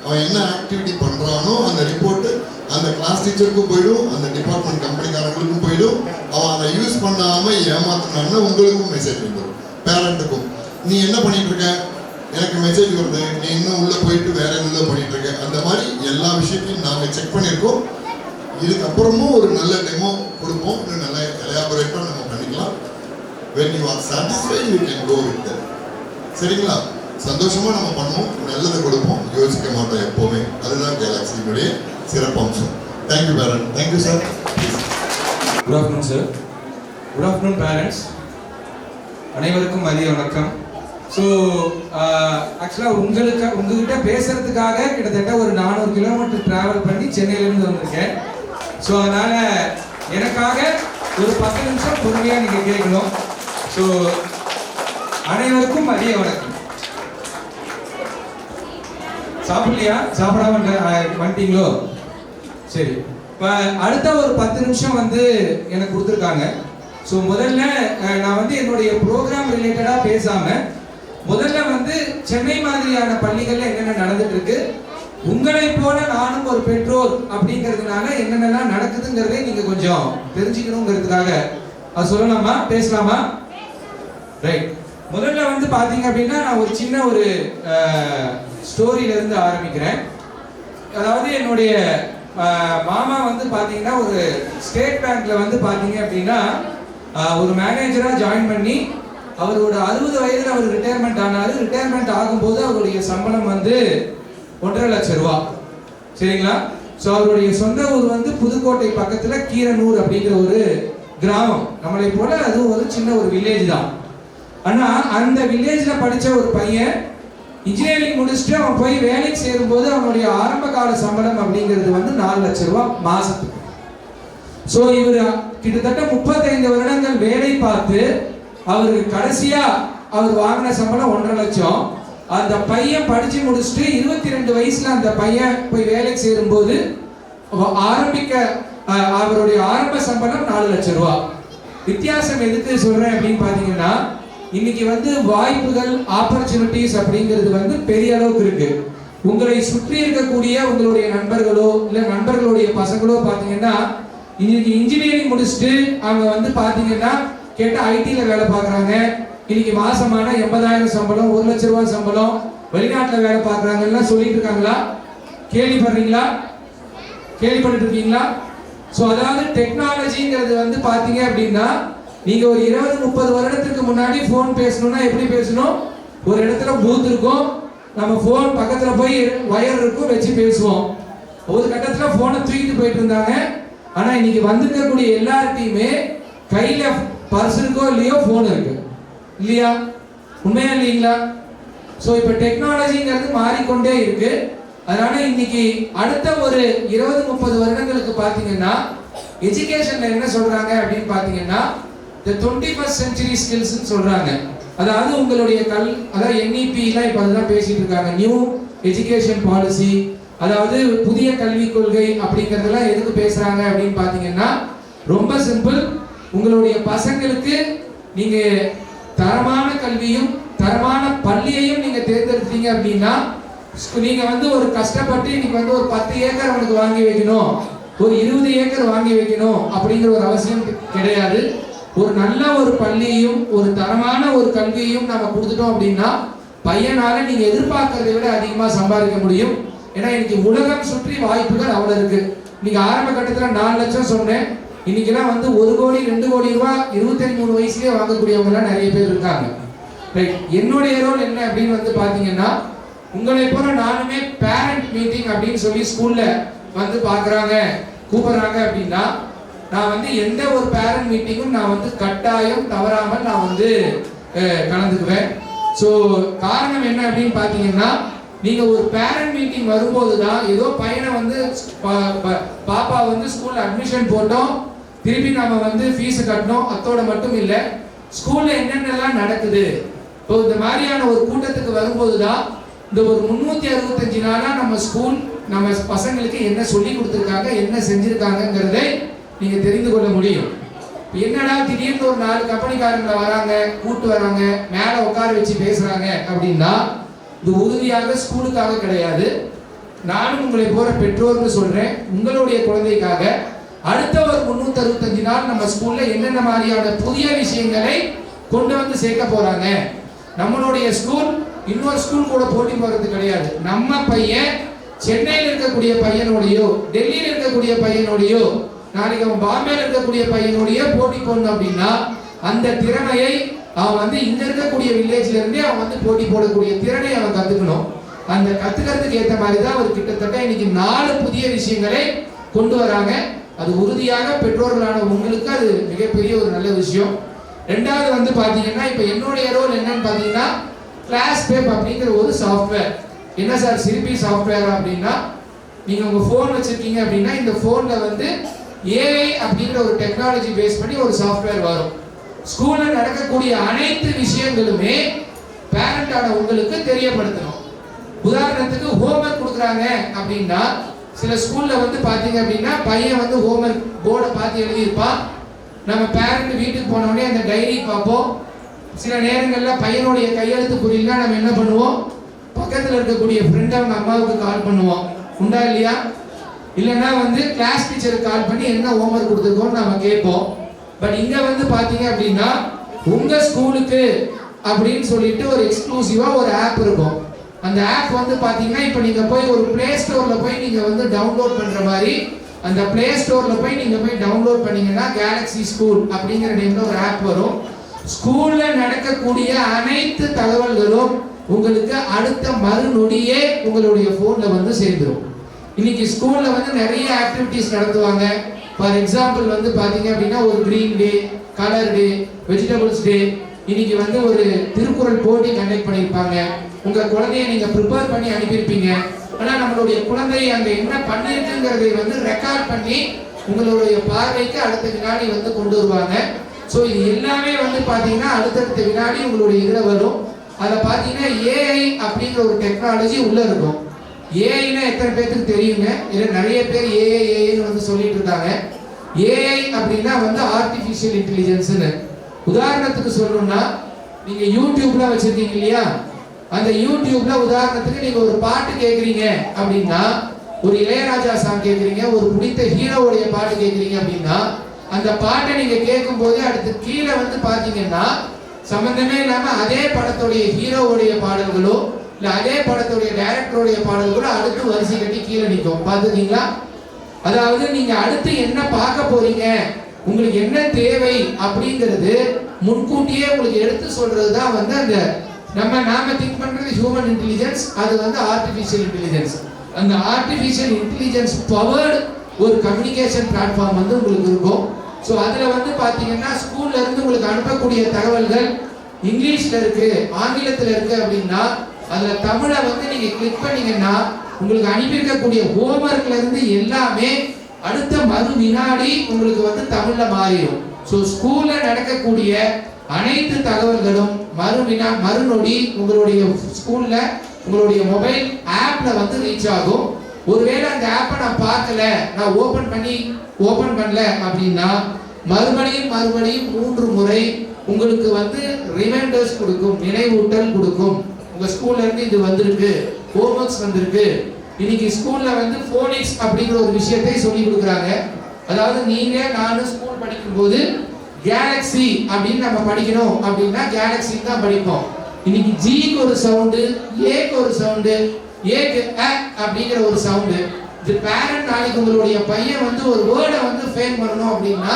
அவன் என்ன ஆக்டிவிட்டி பண்ணுறானோ அந்த ரிப்போர்ட்டு அந்த கிளாஸ் டீச்சருக்கும் போயிடும், அந்த டிபார்ட்மெண்ட் கம்பெனிக்காரங்களுக்கும் போயிடும். அவன் அதை யூஸ் பண்ணாமல் ஏமாத்தினான்னு உங்களுக்கும் மெசேஜ் வந்துடும், பேரண்ட்டுக்கும். நீ என்ன பண்ணிட்டு இருக்க, எனக்கு மெசேஜ் வருது, நீ இன்னும் உள்ளே போயிட்டு வேற என்ன பண்ணிட்டு இருக்க. அந்த மாதிரி எல்லா விஷயத்தையும் நாங்கள் செக் பண்ணியிருக்கோம். இதுக்கப்புறமும் ஒரு நல்ல டெமோ கொடுப்போம், இன்னும் நல்ல எலாபரேட்டாக நம்ம பண்ணிக்கலாம். when you are satisfied you can go with that. சரிங்களா? சந்தோஷமா நம்ம பண்ணுவோம், நல்லதை கொடுப்போம், யோசிக்க மாட்டோம் எப்போவுமே. அதுதான் கேலக்ஸியினுடைய சிறப்பம்சம். Thank you parent. Thank you sir. Good afternoon sir. Good afternoon parents. அனைவருக்கும் மதிய வணக்கம். ஸோ ஆக்சுவலாக உங்ககிட்ட பேசுறதுக்காக கிட்டத்தட்ட ஒரு 400 கிலோமீட்டர் ட்ராவல் பண்ணி சென்னையிலேருந்து வந்திருக்கேன். ஸோ அதனால் எனக்காக ஒரு 10 நிமிஷம் பொறுமையாக நீங்கள் கேட்கணும். ஸோ அனைவருக்கும் மதிய வணக்கம். சாப்பிடலையா? சாப்பிடாம வந்துட்டீங்களோ? சரி. இப்போ அடுத்த ஒரு 10 நிமிஷம் வந்து எனக்கு கொடுத்துருக்காங்க. ஸோ முதல்ல நான் வந்து என்னுடைய ப்ரோக்ராம் ரிலேட்டடாக பேசாமல் முதல்ல வந்து சென்னை மாதிரியான பள்ளிகளில் என்னென்ன நடந்துட்டு இருக்கு, உங்களை போல நானும் ஒரு பெற்றோர் அப்படிங்கிறதுனால என்னென்னலாம் நடக்குதுங்கிறதே நீங்கள் கொஞ்சம் தெரிஞ்சுக்கணுங்கிறதுக்காக அது சொல்லலாமா, பேசலாமா? ரைட். முதல்ல வந்து பார்த்தீங்க அப்படின்னா நான் ஒரு சின்ன ஒரு ஸ்டோரியிலேருந்து ஆரம்பிக்கிறேன். அதாவது என்னுடைய மாமா வந்து பார்த்தீங்கன்னா ஒரு ஸ்டேட் பேங்க்ல வந்து பார்த்தீங்க அப்படின்னா ஒரு மேனேஜராக ஜாயின் பண்ணி அவரோட 60 வயதில் அவர் ரிட்டையர்மெண்ட் ஆனார். ரிட்டையர்மெண்ட் ஆகும்போது அவருடைய சம்பளம் வந்து 1.5 லட்சம் ரூபா. சரிங்களா? ஸோ அவருடைய சொந்த ஊர் வந்து புதுக்கோட்டை பக்கத்தில் கீரனூர் அப்படிங்கிற ஒரு கிராமம். நம்மளை போல அதுவும் ஒரு சின்ன ஒரு வில்லேஜ் தான். ஆனால் அந்த வில்லேஜில் படித்த ஒரு பையன் இன்ஜினியரிங் முடிச்சுட்டு அவன் போய் வேலைக்கு சேரும்போது அவனுடைய ஆரம்ப கால சம்பளம் அப்படிங்கிறது வந்து 4 லட்சம் ரூபா மாசத்துக்கு. ஸோ இவர் கிட்டத்தட்ட 35 வருடங்கள் வேலை பார்த்து அவருக்கு கடைசியா அவர் வாங்கின சம்பளம் 1.5 லட்சம். அந்த பையன் படிச்சு முடிச்சுட்டு 22 வயசுல அந்த பையன் போய் வேலைக்கு சேரும்போது அவருடைய ஆரம்ப சம்பளம் 4 லட்சம் ரூபா. வித்தியாசம் எதுக்கு சொல்றேன் அப்படின்னு பாத்தீங்கன்னா, இன்னைக்கு வந்து வாய்ப்புகள் ஆப்பர்ச்சுனிட்டிஸ் அப்படிங்கிறது வந்து பெரிய அளவுக்கு இருக்கு. உங்களை சுற்றி இருக்கக்கூடிய உங்களுடைய நண்பர்களோ இல்ல நண்பர்களுடைய பசங்களோ பாத்தீங்கன்னா இன்னைக்கு இன்ஜினியரிங் முடிச்சுட்டு அவங்க வந்து பாத்தீங்கன்னா கேட்ட ஐடில வேலை பார்க்குறாங்க. இன்னைக்கு மாசமான 80,000 சம்பளம், 1 லட்சம் ரூபாய் சம்பளம், வெளிநாட்டில் வேலை பார்க்குறாங்கன்னா சொல்லிட்டு இருக்காங்களா? கேள்விப்படுறீங்களா? கேள்விப்பட்டு இருக்கீங்களா? ஸோ அதாவது டெக்னாலஜிங்கிறது வந்து பார்த்தீங்க அப்படின்னா நீங்க ஒரு 20-30 வருடத்துக்கு முன்னாடி ஃபோன் பேசணும்னா எப்படி பேசணும்? ஒரு இடத்துல பூத் இருக்கும், நம்ம ஃபோன் பக்கத்துல போய் வயர் இருக்கும், வச்சு பேசுவோம். ஒரு கட்டத்தில் ஃபோனை தூக்கிட்டு போயிட்டு இருந்தாங்க. ஆனா இன்னைக்கு வந்திருக்கக்கூடிய எல்லார்ட்டையுமே கையில பர்ஸ் இருக்கோ இல்லையோ ஃபோன் இருக்கு இல்லையா? உண்மையா இல்லைங்களா? ஸோ இப்போ டெக்னாலஜிங்கிறது மாறிக்கொண்டே இருக்கு. அதனால இன்னைக்கு அடுத்த ஒரு 20-30 வருடங்களுக்கு பார்த்தீங்கன்னா எஜுகேஷன்ல என்ன சொல்றாங்க அப்படின்னு பார்த்தீங்கன்னா the 21st century skills சொல்றாங்க. அதாவது உங்களுடைய அதாவது NEP எல்லாம் இப்போ அதுதான் பேசிட்டு இருக்காங்க, நியூ எஜுகேஷன் பாலிசி. அதாவது புதிய கல்விக் கொள்கை அப்படிங்கிறதெல்லாம் எதுக்கு பேசுறாங்க அப்படின்னு பார்த்தீங்கன்னா ரொம்ப சிம்பிள். உங்களுடைய பசங்களுக்கு நீங்க தரமான கல்வியும் தரமான பள்ளியையும் நீங்க தேர்ந்தெடுத்தீங்க அப்படின்னா நீங்க வந்து ஒரு கஷ்டப்பட்டு இன்னைக்கு வந்து ஒரு 10 ஏக்கர் அவனுக்கு வாங்கி வைக்கணும், ஒரு 20 ஏக்கர் வாங்கி வைக்கணும் அப்படிங்கிற ஒரு அவசியம் கிடையாது. ஒரு நல்ல ஒரு பள்ளியையும் ஒரு தரமான ஒரு கல்வியையும் நம்ம கொடுத்துட்டோம் அப்படின்னா பையனால நீங்க எதிர்பார்க்கறதை விட அதிகமா சம்பாதிக்க முடியும். ஏன்னா இன்னைக்கு உலகம் சுற்றி வாய்ப்புகள் அவ்வளவு இருக்கு. நீங்க ஆரம்ப கட்டத்துல 4 லட்சம் சொன்னேன், இன்னைக்கெல்லாம் வந்து 1 கோடி 2 கோடி ரூபாய் 23 வயசுலயே வாங்கக்கூடியவங்க எல்லாம் நிறைய பேர் இருக்காங்க. ரைட். என்னுடைய ரோல் என்ன அப்படின்னு வந்து பாத்தீங்கன்னா உங்களை போல நானுமே பேரண்ட் மீட்டிங் அப்படின்னு சொல்லி ஸ்கூல்ல வந்து பாக்குறாங்க கூப்பிடுறாங்க அப்படின்னா நான் வந்து எந்த ஒரு பேரண்ட் மீட்டிங்கும் நான் வந்து கட்டாயம் தவறாமல் நான் வந்து கலந்துக்குவேன். ஸோ காரணம் என்ன அப்படின்னு பார்த்தீங்கன்னா, நீங்க ஒரு பேரண்ட் மீட்டிங் வரும்போது தான் ஏதோ பையனை வந்து பாப்பா வந்து ஸ்கூல்ல அட்மிஷன் போட்டோம், திருப்பி நம்ம வந்து ஃபீஸ் கட்டணும், அத்தோட மட்டும் இல்லை ஸ்கூல்ல என்னென்னலாம் நடக்குது. இப்போ இந்த மாதிரியான ஒரு கூட்டத்துக்கு வரும்போது தான் இந்த ஒரு 365 நாளா நம்ம ஸ்கூல் நம்ம பசங்களுக்கு என்ன சொல்லி கொடுத்துருக்காங்க, என்ன செஞ்சிருக்காங்கிறதை நீங்க தெரிந்து கொள்ள முடியும். என்னடா திடீர்னு ஒரு 4 கம்பெனிக்காரங்களை வராங்க, கூட்டு வராங்க, மேல உட்கார வச்சு பேசுறாங்க அப்படின்னா, இது உறுதியாக ஸ்கூலுக்காக கிடையாது. நானும் உங்களை போற பெற்றோர்னு சொல்றேன், உங்களுடைய குழந்தைக்காக அடுத்த ஒரு 365 நாள் நம்ம ஸ்கூல்ல என்னென்ன மாதிரியான புதிய விஷயங்களை கொண்டு வந்து சேர்க்க போறாங்க. நம்மளுடைய ஸ்கூல் இன்னொரு ஸ்கூல் கூட போட்டி போறது கிடையாது. நம்ம பையன் சென்னையில் இருக்கக்கூடிய பையனோடையோ, டெல்லியில் இருக்கக்கூடிய பையனோடையோ, நாளைக்கு அவன் பாம்பேல இருக்கக்கூடிய பையனோடைய போட்டி போடணும் அப்படின்னா அந்த திறமையை அவன் வந்து இங்க இருக்கக்கூடிய வில்லேஜ்ல இருந்தே அவன் வந்து போட்டி போடக்கூடிய திறனை அவன் கத்துக்கணும். அந்த கத்துக்கிறதுக்கு ஏற்ற மாதிரி தான் அவர் கிட்டத்தட்ட இன்னைக்கு 4 புதிய விஷயங்களை கொண்டு வராங்க. அது உறுதியாக பெற்றோர்களான உங்களுக்கு அது மிகப்பெரிய ஒரு நல்ல விஷயம். ரெண்டாவது வந்து பாத்தீங்கன்னா, இப்ப என்னுடைய ரோல் என்னன்னு பாத்தீங்கன்னா, கிளாஸ் பேப் அப்படிங்கிற ஒரு சாஃப்ட்வேர். என்ன சார் சிரிப்பி சாஃப்ட்வேர் அப்படின்னா, நீங்க உங்க போன் வச்சிருக்கீங்க அப்படின்னா இந்த போன்ல வந்து ஏஐ அப்படிங்கிற ஒரு டெக்னாலஜி பேஸ் பண்ணி ஒரு சாஃப்ட்வேர் வரும். ஸ்கூல்ல நடக்கக்கூடிய அனைத்து விஷயங்களுமே பேரண்டான உங்களுக்கு தெரியப்படுத்தணும். உதாரணத்துக்கு ஹோம்வொர்க் கொடுக்குறாங்க அப்படின்னா, சில ஸ்கூல்ல வந்து பாத்தீங்க அப்படின்னா பையன் வந்து ஹோம்வொர்க் போர்டை பார்த்து எழுதியிருப்பான். நம்ம பேரண்ட் வீட்டுக்கு போன உடனே அந்த டைரி பார்ப்போம். சில நேரங்கள்ல பையனுடைய கையெழுத்து புரியலன்னா நம்ம என்ன பண்ணுவோம், பக்கத்துல இருக்கக்கூடிய ஃப்ரெண்ட் அவங்க அம்மாவுக்கு கால் பண்ணுவோம். உண்டா இல்லையா? இல்லைன்னா வந்து கிளாஸ் டீச்சருக்கு கால் பண்ணி என்ன ஹோம்வொர்க் கொடுத்துருக்கோம்னு நம்ம கேட்போம். பட் இங்க வந்து பாத்தீங்க அப்படின்னா உங்க ஸ்கூலுக்கு அப்படின்னு சொல்லிட்டு ஒரு எக்ஸ்க்ளூசிவா ஒரு ஆப் இருக்கும். அந்த ஆப் வந்து பாத்தீங்கன்னா இப்ப நீங்க போய் ஒரு பிளே ஸ்டோர்ல போய் நீங்க வந்து டவுன்லோட் பண்ற மாதிரி அந்த பிளே ஸ்டோர்ல போய் நீங்க போய் டவுன்லோட் பண்ணீங்கன்னா கேலக்ஸி ஸ்கூல் அப்படிங்கிற நேம்ல ஒரு ஆப் வரும். ஸ்கூல்ல நடக்கக்கூடிய அனைத்து தகவல்களும் உங்களுக்கு அடுத்த மறுநொடியே உங்களுடைய போன்ல வந்து சேர்ந்துடும். இன்னைக்கு ஸ்கூல்ல வந்து நிறைய ஆக்டிவிட்டிஸ் நடத்துவாங்க. ஃபார் எக்ஸாம்பிள் வந்து பாத்தீங்க அப்படின்னா ஒரு green day, colour day, vegetables டே, இன்னைக்கு வந்து ஒரு திருக்குறள் போட்டி கண்டக்ட் பண்ணியிருப்பாங்க. உங்க குழந்தைய நீங்க ப்ரிப்பேர் பண்ணி அனுப்பியிருப்பீங்க. ஆனா நம்மளுடைய குழந்தை அங்க என்ன பண்ணிருக்குங்கிறதை வந்து ரெக்கார்ட் பண்ணி உங்களுடைய பார்வைக்கு அடுத்த வினாடி வந்து கொண்டு வருவாங்க. ஸோ இது எல்லாமே வந்து பாத்தீங்கன்னா அடுத்தடுத்த வினாடி உங்களுடைய இதுல வரும். அதை பாத்தீங்கன்னா ஏஐ அப்படிங்கிற ஒரு டெக்னாலஜி உள்ள இருக்கும். ஏஐனா எத்தனை பேருக்கு தெரியுங்க? இதுல நிறைய பேர் ஏஐன்னு வந்து சொல்லிட்டு இருக்காங்க. ஏஐ அப்படின்னா வந்து ஆர்டிஃபிஷியல் இன்டெலிஜென்ஸ்னு. உதாரணத்துக்கு சொல்லணும்னா, நீங்க யூடியூப்ல வச்சிருக்கீங்க இல்லையா, அந்த யூடியூப்ல உதாரணத்துக்கு நீங்க ஒரு பாட்டு கேட்குறீங்க அப்படின்னா, ஒரு இளையராஜா சாங் கேட்குறீங்க, ஒரு பிடித்த ஹீரோவுடைய பாட்டு கேட்குறீங்க அப்படின்னா, அந்த பாட்டை நீங்க கேட்கும் போது அடுத்து கீழே வந்து பாத்தீங்கன்னா சம்பந்தமே இல்லாம அதே படத்துடைய ஹீரோவுடைய பாடல்களோ இல்ல அதே படத்துடைய டைரக்டருடைய பாடல்களோ அடுத்து வரிசை கட்டி கீழே நிற்கும். பார்த்துக்கீங்களா? அதாவது நீங்க அடுத்து என்ன பார்க்க போறீங்க, உங்களுக்கு என்ன தேவை அப்படிங்கிறது முன்கூட்டியே உங்களுக்கு எடுத்து சொல்றது தான் வந்து அந்த நாம திங்க் பண்றது ஹியூமன் இன்டெலிஜென்ஸ், அது வந்து ஆர்டிஃபிஷியல் இன்டெலிஜென்ஸ். அந்த ஆர்டிஃபிஷியல் இன்டெலிஜென்ஸ் பவர்டு ஒரு கம்யூனிகேஷன் பிளாட்ஃபார்ம் வந்து உங்களுக்கு இருக்கும். ஸோ அதுல வந்து பாத்தீங்கன்னா ஸ்கூல்ல இருந்து உங்களுக்கு அனுப்பக்கூடிய தகவல்கள் இங்கிலீஷ்ல இருக்கு, ஆங்கிலத்துல இருக்கு அப்படின்னா அதுல தமிழை வந்து நீங்க கிளிக் பண்ணீங்கன்னா உங்களுக்கு அனுப்பியிருக்கக்கூடிய ஹோம்வொர்க்ல இருந்து எல்லாமே அடுத்த மறு வினாடி உங்களுக்கு வந்து தமிழ்ல மாறிடும். ஸோ ஸ்கூல்ல நடக்கக்கூடிய அனைத்து தகவல்களும் மறுநொடி உங்களுடைய ஸ்கூல்ல உங்களுடைய மொபைல் ஆப்ல வந்து ரீச் ஆகும். ஒருவேளை அந்த ஆப்பை நான் பார்க்கல, நான் ஓபன் பண்ணல அப்படின்னா மறுபடியும் 3 முறை உங்களுக்கு வந்து ரிமைண்டர்ஸ் கொடுக்கும், நினைவூட்டல் கொடுக்கும். உங்க ஸ்கூல்ல இருந்து இது வந்திருக்கு, ஹோம்வொர்க்ஸ் வந்திருக்கு. இன்னைக்கு ஸ்கூல்ல வந்து போனிக்ஸ் அப்படிங்கிற ஒரு விஷயத்தை சொல்லி கொடுக்குறாங்க. அதாவது நீங்க நானும் ஸ்கூல் படிக்கும் போது கேலக்ஸி அப்படின்னு நம்ம படிக்கணும் அப்படின்னா கேலக்ஸி தான் படிப்போம். இன்னைக்கு ஜிக்கு ஒரு சவுண்டு, ஏக்கு ஒரு சவுண்டு, ஏக்கு அப்படிங்கிற ஒரு சவுண்டு. இது பேரண்ட் நாளைக்கு உங்களுடைய பையன் வந்து ஒரு வேர்டை வந்து ஃபேம் பண்ணணும் அப்படின்னா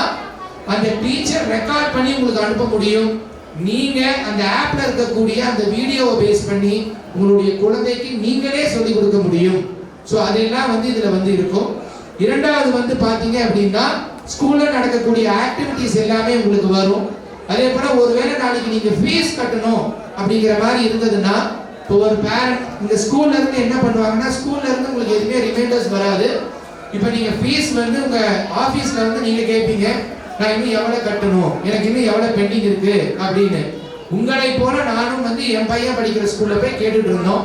அந்த டீச்சர் ரெக்கார்ட் பண்ணி உங்களுக்கு அனுப்ப முடியும். நீங்க அந்த ஆப்ல இருக்கக்கூடிய அந்த வீடியோவை பேஸ் பண்ணி உங்களுடைய குழந்தைக்கு நீங்களே சொல்லி கொடுக்க முடியும். ஸோ அதெல்லாம் வந்து இதுல வந்து இருக்கும். இரண்டாவது வந்து பாத்தீங்க அப்படின்னா ஸ்கூல்ல நடக்கக்கூடிய ஆக்டிவிட்டிஸ் எல்லாமே உங்களுக்கு வரும். அதே போல ஒருவேளை நாளைக்கு நீங்க ஃபீஸ் கட்டணும் அப்படிங்கிற மாதிரி இருந்ததுன்னா, இப்போ ஒரு பேரண்ட் இந்த ஸ்கூல்ல இருந்து என்ன பண்ணுவாங்கன்னா, ஸ்கூல்ல இருந்து உங்களுக்கு எதுவுமே ரிமைண்டர்ஸ் வராது. இப்போ நீங்க ஃபீஸ் வந்து உங்க ஆபீஸ்ல வந்து நீங்க கேட்பீங்க, நான் இன்னும் எவ்வளவு கட்டணும், எனக்கு இன்னும் எவ்வளவு பெண்டிங் இருக்கு அப்படின்னு. உங்களை போல நானும் வந்து என் பையன் படிக்கிற ஸ்கூல்ல போய் கேட்டுட்டு இருந்தோம்.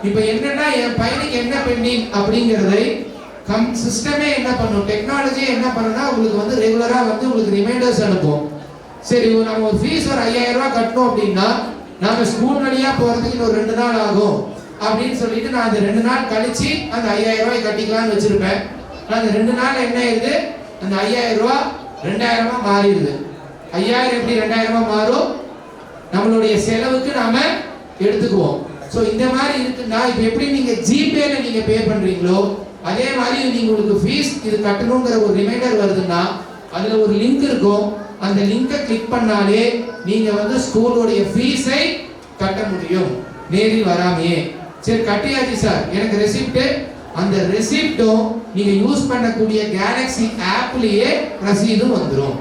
இப்போ என்னன்னா என் பையனுக்கு என்ன பெண்டிங் அப்படிங்கிறதை சிஸ்டமே என்ன பண்ணும், டெக்னாலஜியே என்ன பண்ணுன்னா உங்களுக்கு வந்து ரெகுலரா வந்து உங்களுக்கு ரிமைண்டர்ஸ் அனுப்பும். சரி, நம்ம ஒரு ஃபீஸ் ஒரு 5000 ரூபாய் கட்டணும் அப்படின்னா நாம ஸ்கூல் வழியா போறதுக்கு இன்னொரு 2 நாள் ஆகும் அப்படின்னு சொல்லிட்டு நான் அந்த 2 நாள் கழிச்சு அந்த 5000 ரூபாய் கட்டிக்கலாம்னு வச்சிருப்பேன். அந்த 2 நாள் என்ன ஆயிடுது, அந்த 5000 ரூபாய் 2000 மாறிடுது. 5000 எப்படி 2000 மாறும், நம்மளுடைய செலவுக்கு நாம எடுத்துக்குவோம். ஸோ இந்த மாதிரி இருக்குன்னா இப்போ எப்படி நீங்க ஜிபேல நீங்க பே பண்றீங்களோ அதே மாதிரி நீங்க உங்களுக்கு ஃபீஸ் இது கட்டணுங்கிற ஒரு ரிமைண்டர் வருதுன்னா அதுல ஒரு லிங்க் இருக்கும். அந்த லிங்கை கிளிக் பண்ணாலே நீங்க வந்து ஸ்கூலோடைய ஃபீஸை கட்ட முடியும் நேரில் வராமையே. சரி கட்டியாச்சு சார், எனக்கு ரெசிப்ட், அந்த ரெசிப்டும் நீங்க யூஸ் பண்ணக்கூடிய கேலக்ஸி ஆப்லயே ரசீதும் வந்துடும்.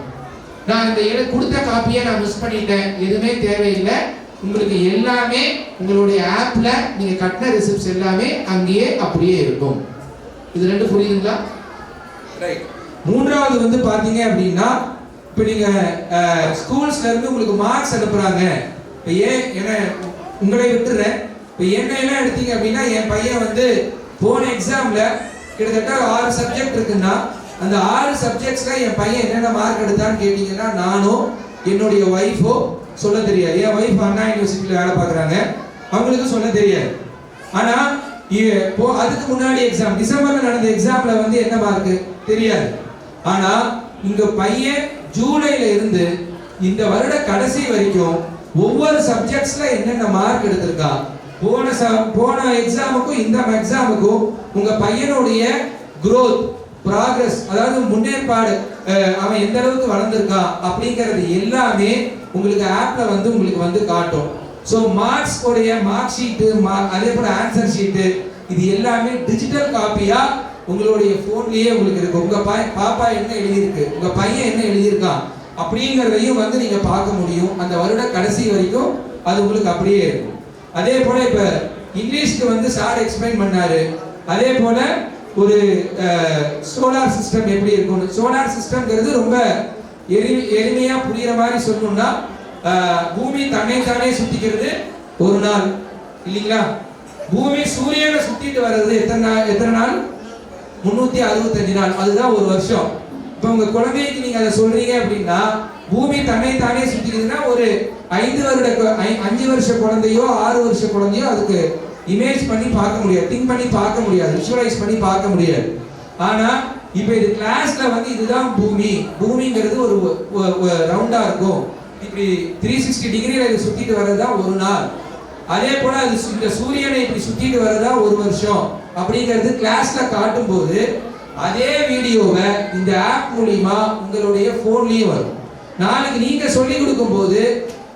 நான் இந்த கொடுத்த காப்பியை நான் மிஸ் பண்ணிட்டேன், எதுவுமே தேவையில்லை. உங்களுக்கு எல்லாமே உங்களுடைய ஆப்ல நீங்க கட்டின ரெசிப்ட்ஸ் எல்லாமே அங்கேயே அப்படியே இருக்கும். இது ரெண்டு புரியுதுங்களா? ரைட். மூன்றாவது வந்து பாத்தீங்க அப்படின்னா, இப்போ நீங்க ஸ்கூல்ஸ்ல இருந்து உங்களுக்கு மார்க்ஸ் அனுப்புறாங்க. இப்போ என்ன உங்களை விட்டுறேன், இப்போ என்னெல்லாம் எடுத்தீங்க அப்படின்னா, என் பையன் வந்து போன எக்ஸாம்ல கிட்டத்தட்ட 6 சப்ஜெக்ட் இருக்குன்னா அந்த 6 சப்ஜெக்ட்ஸ்ல என் பையன் என்னென்ன மார்க் எடுத்தான்னு கேட்டீங்கன்னா நானும் என்னுடைய ஒய்ஃபோ சொல்ல தெரியாது. என் ஒய்ஃப் அண்ணா யூனிவர்சிட்டியில் வேலை பார்க்குறாங்க, அவங்களுக்கு சொல்ல தெரியாது. ஆனா அதுக்கு முன்னாடி எக்ஸாம் டிசம்பர்ல நடந்த எக்ஸாம்ல வந்து என்ன மார்க் தெரியாது. ஆனா இங்க பையன் ஜூலைல இருந்து இந்த வருட கடைசி வரைக்கும் ஒவ்வொரு சப்ஜெக்ட்ஸ்ல என்னென்ன மார்க் எடுத்திருக்கான், போன எக்ஸாமுக்கும் இந்த எக்ஸாமுக்கும் உங்க பையனுடைய growth progress, அதாவது முன்னேற்பாடு, அவன் எந்த அளவுக்கு வளர்ந்திருக்கான் அப்படிங்கிறது எல்லாமே உங்களுக்கு ஆப்ல வந்து உங்களுக்கு வந்து காட்டும். ஸோ மார்க்ஸ் உடைய மார்க் ஷீட்டு, அதே போல ஆன்சர் ஷீட்டு, இது எல்லாமே டிஜிட்டல் காப்பியா உங்களுடைய போன்லயே உங்களுக்கு இருக்கு. உங்க பாப்பா என்ன எழுதியிருக்கு, உங்க பையன் என்ன எழுதியிருக்கான் அப்படிங்கிறதையும் வந்து நீங்க பார்க்க முடியும். அந்த வருட கடைசி வரைக்கும் அது உங்களுக்கு அப்படியே இருக்கும். அதே போல இப்ப இங்கிலீஷ்க்கு வந்து சார் எக்ஸ்பிளைன் பண்ணாரு. அதே போல ஒரு சோலார் சிஸ்டம் எப்படி இருக்கும், சோலார் சிஸ்டம்ங்கிறது ரொம்ப எளிமையா புரியுற மாதிரி சொல்லணும்னா, பூமி தன்னைத்தானே சுத்திக்கிறது ஒரு நாள் இல்லைங்களா, பூமி சூரியனை சுத்திட்டு வர்றது எத்தனை நாள், 365 நாள், அதுதான் ஒரு வருஷம். இப்ப உங்க குழந்தைக்கு நீங்க அதை சொல்றீங்க அப்படின்னா, பூமி தன்னைத்தானே சுத்திக்குதுன்னா ஒரு 5 வருஷ குழந்தையோ 6 வருஷ குழந்தையோ அதுக்கு இமேஜ் பண்ணி பார்க்க முடியாது, திங்க் பண்ணி பார்க்க முடியாது, விஷுவலைஸ் பண்ணி பார்க்க முடியாது. ஆனா இப்ப இது கிளாஸ்ல வந்து இதுதான் பூமிங்கிறது ஒரு ரவுண்டா இருக்கும், இப்படி 360 டிகிரில இது சுத்திட்டு வர்றதுதான் ஒரு நாள். அதே போல அது இந்த சூரியனை இப்படி சுத்திட்டு வர்றதா ஒரு வருஷம் அப்படிங்கிறது கிளாஸ்ல காட்டும் போது அதே வீடியோவை இந்த ஆப் மூலியமா உங்களுடைய போன்லயும் வரும். நாளைக்கு நீங்க சொல்லி கொடுக்கும் போது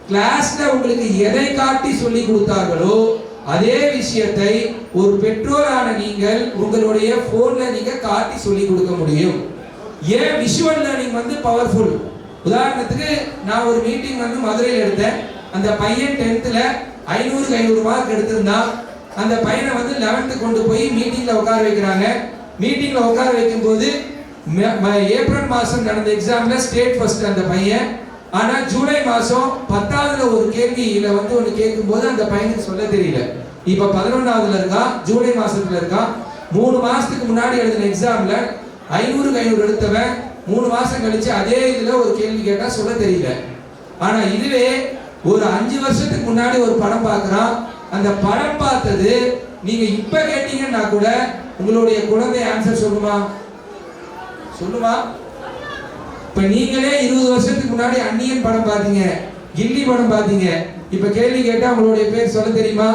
கிளாஸ்ல உங்களுக்கு எதை காட்டி சொல்லி கொடுத்தார்களோ அதே விஷயத்தை ஒரு பெற்றோரான நீங்கள் உங்களுடைய போன்ல நீங்க காட்டி சொல்லி கொடுக்க முடியும். ஏன் விஷுவல் லேர்னிங் வந்து பவர்ஃபுல். உதாரணத்துக்கு நான் ஒரு மீட்டிங் வந்து மதுரையில் எடுத்தேன். அந்த பையன் 10th 500 மார்க் எடுத்திருந்தா அந்த பையனை வந்து 11th கொண்டு போய் மீட்டிங்ல உட்கார வைக்கிறாங்க. மீட்டிங்ல உட்கார வைக்கும் போது ஏப்ரல் மாசம் நடந்த எக்ஸாம்ல ஸ்டேட் ஃபர்ஸ்ட் அந்த பையன். ஆனா ஜூலை மாசம் 10ஆவதுல ஒரு கேள்வியில வந்து ஒன்று கேட்கும் போது அந்த பையனுக்கு சொல்ல தெரியல. இப்ப 11ஆவதுல இருக்கான், ஜூலை மாசத்துல இருக்கான். 3 மாசத்துக்கு முன்னாடி எழுதின எக்ஸாம்ல 500 எடுத்தவன் 3 மாசம் கழிச்சு அதே இதுல ஒரு கேள்வி கேட்டா சொல்ல தெரியல. ஆனா இதுவே ஒரு 5 வருஷத்துக்கு முன்னாடி ஒரு படம் பார்க்கறான், அந்த படம் பார்த்தது நீங்க இப்ப கேட்டீங்கன்னா கூட உங்களுடைய குழந்தை ஆன்சர் சொல்லுமா? இப்ப நீங்களே 20 வருஷத்துக்கு முன்னாடி அந்நியன் படம் பார்த்தீங்க, கில்லி படம் பார்த்தீங்க, இப்ப கேள்வி கேட்டா உங்களுடைய பேர் சொல்ல தெரியுமா?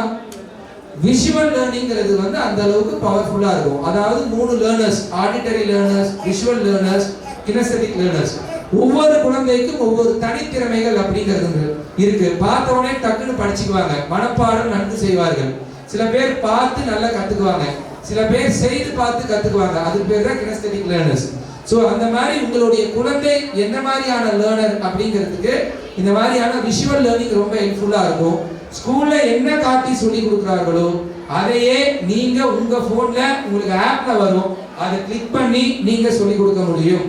விஷுவல் லேர்னிங்கிறது வந்து அந்த அளவுக்கு பவர்ஃபுல்லா இருக்கும். அதாவது 3 learners, auditory learners, visual learners, kinesthetic learners. ஒவ்வொரு குழந்தைக்கும் ஒவ்வொரு தனித்திறமைகள் அப்படிங்கிறது இருக்கு. பார்த்த உடனே டக்குன்னு படிச்சுக்குவாங்க, மனப்பாடம் நன்கு செய்வார்கள். சில பேர் பார்த்து நல்லா கத்துக்குவாங்க, சில பேர் செய்து பார்த்து கத்துக்குவாங்க. அதுக்கு பேர் தான் கினெஸ்தெட்டிக் லேர்னர்ஸ். ஸோ அந்த மாதிரி உங்களுடைய குழந்தை என்ன மாதிரியான லேர்னர் அப்படிங்கிறதுக்கு இந்த மாதிரியான விஷுவல் லேர்னிங் ரொம்ப ஹெல்ப்ஃபுல்லாக இருக்கும். ஸ்கூல்ல என்ன காட்டி சொல்லி கொடுக்குறாங்களோ அதையே நீங்க உங்க போன்ல உங்களுக்கு ஆப்ல வரும், அதை கிளிக் பண்ணி நீங்க சொல்லி கொடுக்க முடியும்.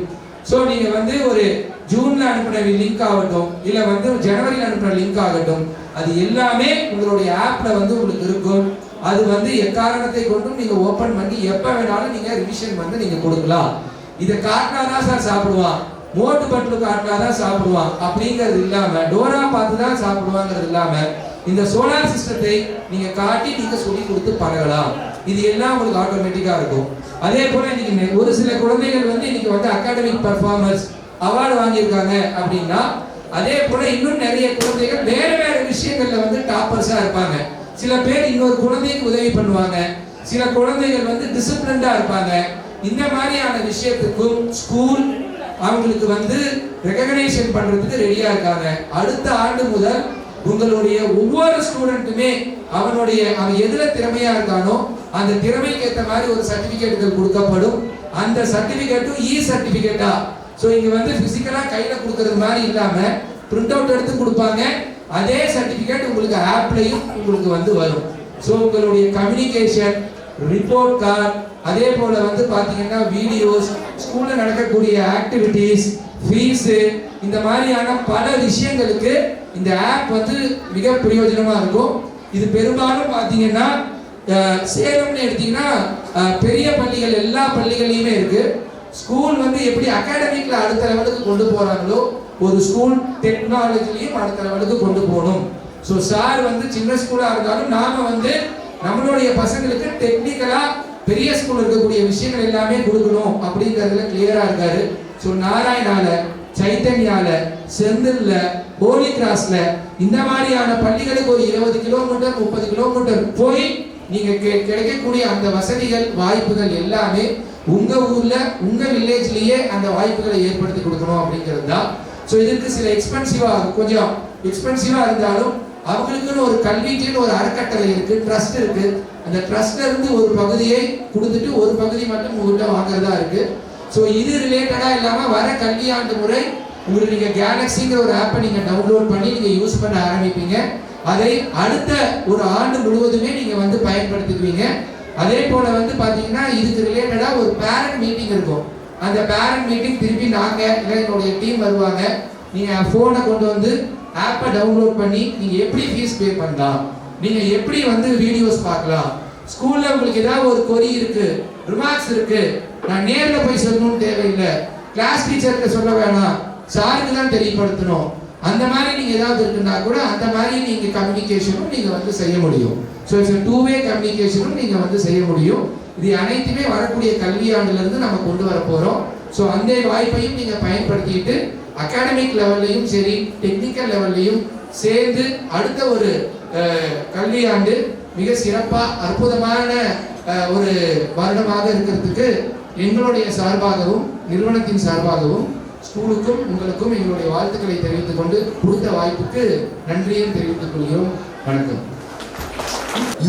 ஸோ நீங்க வந்து ஒரு ஜூன்ல அனுப்பின லிங்க் ஆகட்டும், இல்ல வந்து ஜனவரியில் அனுப்பின லிங்க் ஆகட்டும், அது எல்லாமே உங்களுடைய ஆப்ல வந்து உங்களுக்கு இருக்கும். அது வந்து எக்காரணத்தை கொண்டும் நீங்க ஓபன் பண்ணி எப்ப வேணாலும் நீங்க ரிவிஷன் வந்து நீங்க கொடுக்கலாம். இதை காட்டினாதான் சார் சாப்பிடுவான், மோட்டு பட்டில் காட்டினாதான் சாப்பிடுவான் அப்படிங்கிறது இல்லாம, டோரா பார்த்து தான் சாப்பிடுவாங்கிறது இல்லாம இந்த சோலார் சிஸ்டத்தை நீங்க காட்டி நீங்க சொல்லி கொடுத்து பழகலாம். இது எல்லாம் உங்களுக்கு ஆட்டோமேட்டிக்கா இருக்கும். அதே போல இன்னைக்கு ஒரு சில குழந்தைகள் வந்து இன்னைக்கு வந்து அகாடமிக் பர்ஃபார்மன்ஸ் அவார்டு வாங்கியிருக்காங்க அப்படின்னா, அதே போல இன்னும் நிறைய குழந்தைகள் வேற வேற விஷயங்கள்ல வந்து டாப்பர்ஸா இருப்பாங்க. சில பேர் இன்னொரு குழந்தைக்கு உதவி பண்ணுவாங்க, சில குழந்தைகள் வந்து டிசிப்ளின்டா இருப்பாங்க. இந்த மாதிரியான விஷயத்துக்கும் ஸ்கூல் அவங்களுக்கு வந்து ரெகக்னைசேஷன் பண்றதுக்கு ரெடியா இருக்காங்க. அடுத்த ஆண்டு முதல் உங்களுடைய ஒவ்வொரு ஸ்டூடெண்ட்டுமே அவன் எதுல திறமையா இருக்கானோ அந்த திறமைக்கு ஏற்ற மாதிரி ஒரு சர்டிபிகேட்டுகள் கொடுக்கப்படும். அந்த சர்டிபிகேட்டும் சர்டிபிகேட்டா, ஸோ இங்க வந்து பிசிக்கலா கையில கொடுக்கறது மாதிரி இல்லாம பிரிண்ட் அவுட் எடுத்து கொடுப்பாங்க. அதே சர்டிபிகேட் உங்களுக்கு ஆப்லயும் உங்களுக்கு வந்து வரும். ஸோ உங்களுடைய கம்யூனிகேஷன், ரிப்போர்ட் கார்டு, அதே போல வந்து பாத்தீங்கன்னா வீடியோஸ், ஸ்கூல்ல நடக்கக்கூடிய ஆக்டிவிட்டீஸ், ஃபீஸ், இந்த மாதிரியான பல விஷயங்களுக்கு இந்த ஆப் வந்து மிக பிரயோஜனமா இருக்கும். இது பெரும்பாலும் பாத்தீங்கன்னா சேலம்னு எடுத்தீங்கன்னா பெரிய பள்ளிகள் எல்லா பள்ளிகள்லையுமே இருக்கு. ஸ்கூல் வந்து எப்படி அகாடமிக்ல அடுத்த லெவலுக்கு கொண்டு போறாங்களோ, ஒரு ஸ்கூல் டெக்னாலஜிலையும் அடுத்த லெவலுக்கு கொண்டு போகணும். ஸோ சார் வந்து சின்ன ஸ்கூலா இருந்தாலும் நாம வந்து நம்மளுடைய பசங்களுக்கு டெக்னிக்கலா பெரிய ஸ்கூல் இருக்கக்கூடிய விஷயங்கள் எல்லாமே கொடுக்கணும் அப்படிங்கிறதுல கிளியரா இருக்காரு. ஸோ நாராயணால, சைத்தன்யால, செந்தில்ல, ஹோலி கிராஸ்ல இந்த மாதிரியான பள்ளிகளுக்கு ஒரு 20 கிலோமீட்டர் 30 கிலோமீட்டர் போய் நீங்க கிடைக்கக்கூடிய அந்த வசதிகள், வாய்ப்புகள் எல்லாமே உங்க ஊர்ல உங்க வில்லேஜ்லயே அந்த வாய்ப்புகளை ஏற்படுத்தி கொடுக்கணும் அப்படிங்கிறது தான். ஸோ இதற்கு சில கொஞ்சம் எக்ஸ்பென்சிவா இருந்தாலும் அவங்களுக்குன்னு ஒரு கல்விக்குன்னு ஒரு அறக்கட்டளை இருக்கு, ட்ரஸ்ட் இருக்கு. அந்த ட்ரஸ்ட்ல இருந்து ஒரு பகுதியை கொடுத்துட்டு ஒரு பகுதி மட்டும் உங்கள்கிட்ட வாங்குறதா இருக்கு. ஸோ இது ரிலேட்டடா இல்லாம வர கல்வியாண்டு முறை உங்களுக்கு நீங்க கேலக்சிங்கிற ஒரு ஆப்பை நீங்க டவுன்லோட் பண்ணி நீங்க யூஸ் பண்ண ஆரம்பிப்பீங்க. அதை அடுத்த ஒரு ஆண்டு முழுவதுமே நீங்க வந்து பயன்படுத்திக்குவீங்க. அதே போல வந்து பாத்தீங்கன்னா இதுக்கு ரிலேட்டடா ஒரு பேரண்ட் மீட்டிங் இருக்கும். அந்த பேரண்ட் மீட்டிங் திருப்பி நாங்க இல்லை என்னுடைய டீம் வருவாங்க. நீங்க போனை கொண்டு வந்து ஆப்பை டவுன்லோட் பண்ணி நீங்க எப்படி ஃபீஸ் பே பண்ணலாம், நீங்க எப்படி வந்து வீடியோஸ் பார்க்கலாம், ஸ்கூல்ல உங்களுக்கு ஏதாவது ஒரு கொரி இருக்கு, ரிமார்க்ஸ் இருக்கு, நான் நேர்ல போய் சொல்லணும்னு தேவையில்லை, கிளாஸ் டீச்சர்கிட்ட சொல்ல வேணாம், சாருக்கு தான் தெரியப்படுத்தணும், அந்த மாதிரி நீங்க ஏதாவது இருக்குன்னா கூட அந்த மாதிரி நீங்க கம்யூனிகேஷனும் நீங்க வந்து செய்ய முடியும். ஸோ இட்ஸ் டூ வே கம்யூனிகேஷனும் நீங்க வந்து செய்ய முடியும். இது அனைத்துமே வரக்கூடிய கல்வியாண்டுல இருந்து நம்ம கொண்டு வர போறோம். ஸோ அந்த வாய்ப்பையும் நீங்க பயன்படுத்திட்டு அகாடமிக் லெவல்லையும் சரி டெக்னிக்கல் லெவல்லையும் சேர்ந்து அடுத்த ஒரு கல்வியாண்டு மிக சிறப்பா அற்புதமான ஒரு வருடமாக இருக்கிறதுக்கு எங்களுடைய சார்பாகவும் நிறுவனத்தின் சார்பாகவும் ஸ்கூலுக்கும் உங்களுக்கும் எங்களுடைய வாழ்த்துக்களை தெரிவித்துக் கொண்டு கொடுத்த வாய்ப்புக்கு நன்றியும் தெரிவித்துக் கொள்கிறோம். வணக்கம்.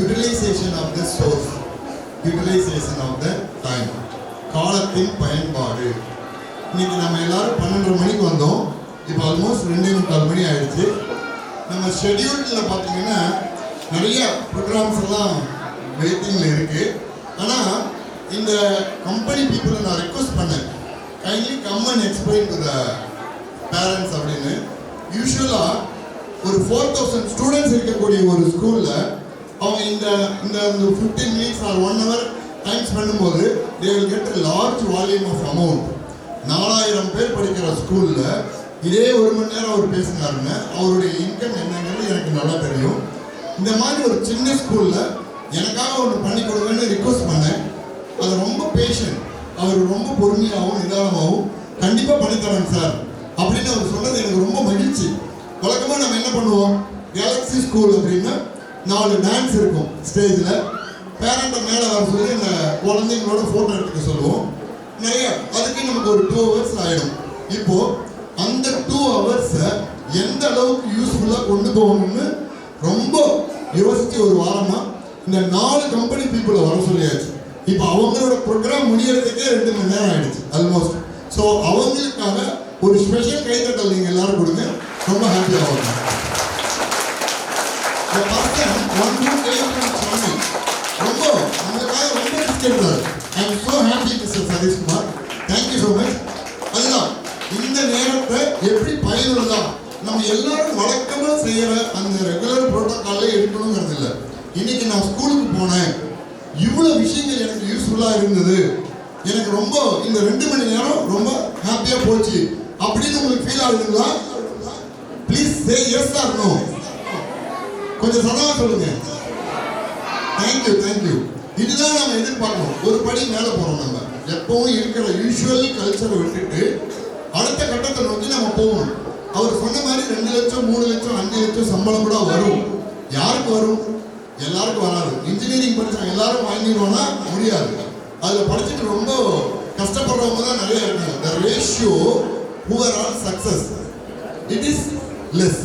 Utilization of the source, utilization of the time, காலத்தின் பயன்பாடு. இன்னைக்கு நம்ம எல்லாரும் 12:30 மணிக்கு வந்தோம், இப்போ ஆல்மோஸ்ட் 2:45 மணி ஆயிடுச்சு. நம்ம ஷெட்யூலில் பார்த்தீங்கன்னா நிறைய ப்ரோக்ராம்ஸ் எல்லாம் வெயிட்டிங்கில் இருக்கு. ஆனால் இந்த கம்பெனி பீப்புளை நான் ரெக்வஸ்ட் பண்ணேன், kindly come and explain to the parents அப்படின்னு. யூஸ்வலாக ஒரு 4000 ஸ்டூடெண்ட்ஸ் இருக்கக்கூடிய ஒரு ஸ்கூலில் அவங்க இந்த 15 minutes R 1 hour time spend பண்ணும்போது they will get a large volume of amount. 4000 பேர் படிக்கிற ஸ்கூலில் இதே 1 மணி நேரம் அவர் பேசினாருன்னு அவருடைய இன்கம் என்னங்கிறது எனக்கு நல்லா தெரியும். இந்த மாதிரி ஒரு சின்ன ஸ்கூலில் எனக்காக ஒன்று பண்ணி கொடுங்கன்னு ரிக்வஸ்ட் பண்ணேன். அது ரொம்ப பேஷண்ட், அவர் ரொம்ப பொறுமையாகவும் நிதானமாகவும் கண்டிப்பாக பண்ணித்தரேன் சார் அப்படின்னு அவர் சொன்னது எனக்கு ரொம்ப மகிழ்ச்சி. வழக்கமாக நம்ம என்ன பண்ணுவோம், கேலக்ஸி ஸ்கூல் அப்படின்னா 4 டான்ஸ் இருக்கும் ஸ்டேஜில், பேரண்ட்டை மேலே வர சொல்லி அந்த குழந்தைங்களோட ஃபோட்டோ எடுத்துக்க சொல்லுவோம். நிறைய அதுக்கு நமக்கு ஒரு 2 hours ஆகிடும். இப்போது அந்த 2 hours எந்த அளவுக்கு யூஸ்ஃபுல்லாக கொண்டு போகணும்னு ரொம்ப யோசித்து ஒரு வாரமாக இந்த 4 கம்பெனி பீப்புளை வர சொல்லியாச்சு. இப்போ அவங்களோட ப்ரோக்ராம் முடியறதுக்கே 2 மணி நேரம் ஆயிடுச்சு ஆல்மோஸ்ட். ஸோ அவங்களுக்காக ஒரு ஸ்பெஷல் கைத்தட்டல் நீங்கள் எல்லாரும் கொடுங்க. ரொம்ப ஹாப்பியாக ஆகும். The person one who came from Chennai ரொம்ப நமக்காக ரொம்ப ரிஸ்க் எடுத்தார். I am so happy Mr. Sadish Kumar. Thank you so much. அதுதான் இந்த நேரத்தை எப்படி பயனுள்ளதா நம்ம எல்லாரும் வழக்கமாக செய்கிற அந்த ரெகுலர் ப்ரோட்டோக்காலே எடுக்கணுங்கிறது இல்லை. இன்னைக்கு நான் ஸ்கூலுக்கு போனேன், இவ்வளோ விஷயங்கள் எனக்கு யூஸ்ஃபுல்லாக இருந்தது, எனக்கு ரொம்ப இந்த 2 மணி நேரம் ரொம்ப ஹாப்பியாக போச்சு அப்படின்னு உங்களுக்கு ஃபீல் ஆகுதுங்களா? Please say yes or no. கொஞ்சம் சதமாக சொல்லுங்க. Thank you thank you. இதுதான் நம்ம எதிர்பார்க்கணும். ஒரு படி மேலே போகிறோம். நம்ம எப்பவும் இருக்கிற யூஸ்வல் கல்ச்சரை விட்டுட்டு அடுத்த கட்டத்தை நோக்கி நம்ம போகணும். அவர் சொன்ன மாதிரி 2 லட்சம் 3 லட்சம் 5 லட்சம் சம்பளம் கூட வரும். யாருக்கு வரும்? எல்லாருக்கும் வராது. இன்ஜினியரிங் படிச்சவங்க எல்லாரும் வாங்கிடுவோம்னா முடியாது. அதில் படிச்சுட்டு ரொம்ப கஷ்டப்படுறவங்க தான் நிறைய இருக்காங்க. The ratio who are all success, it is less.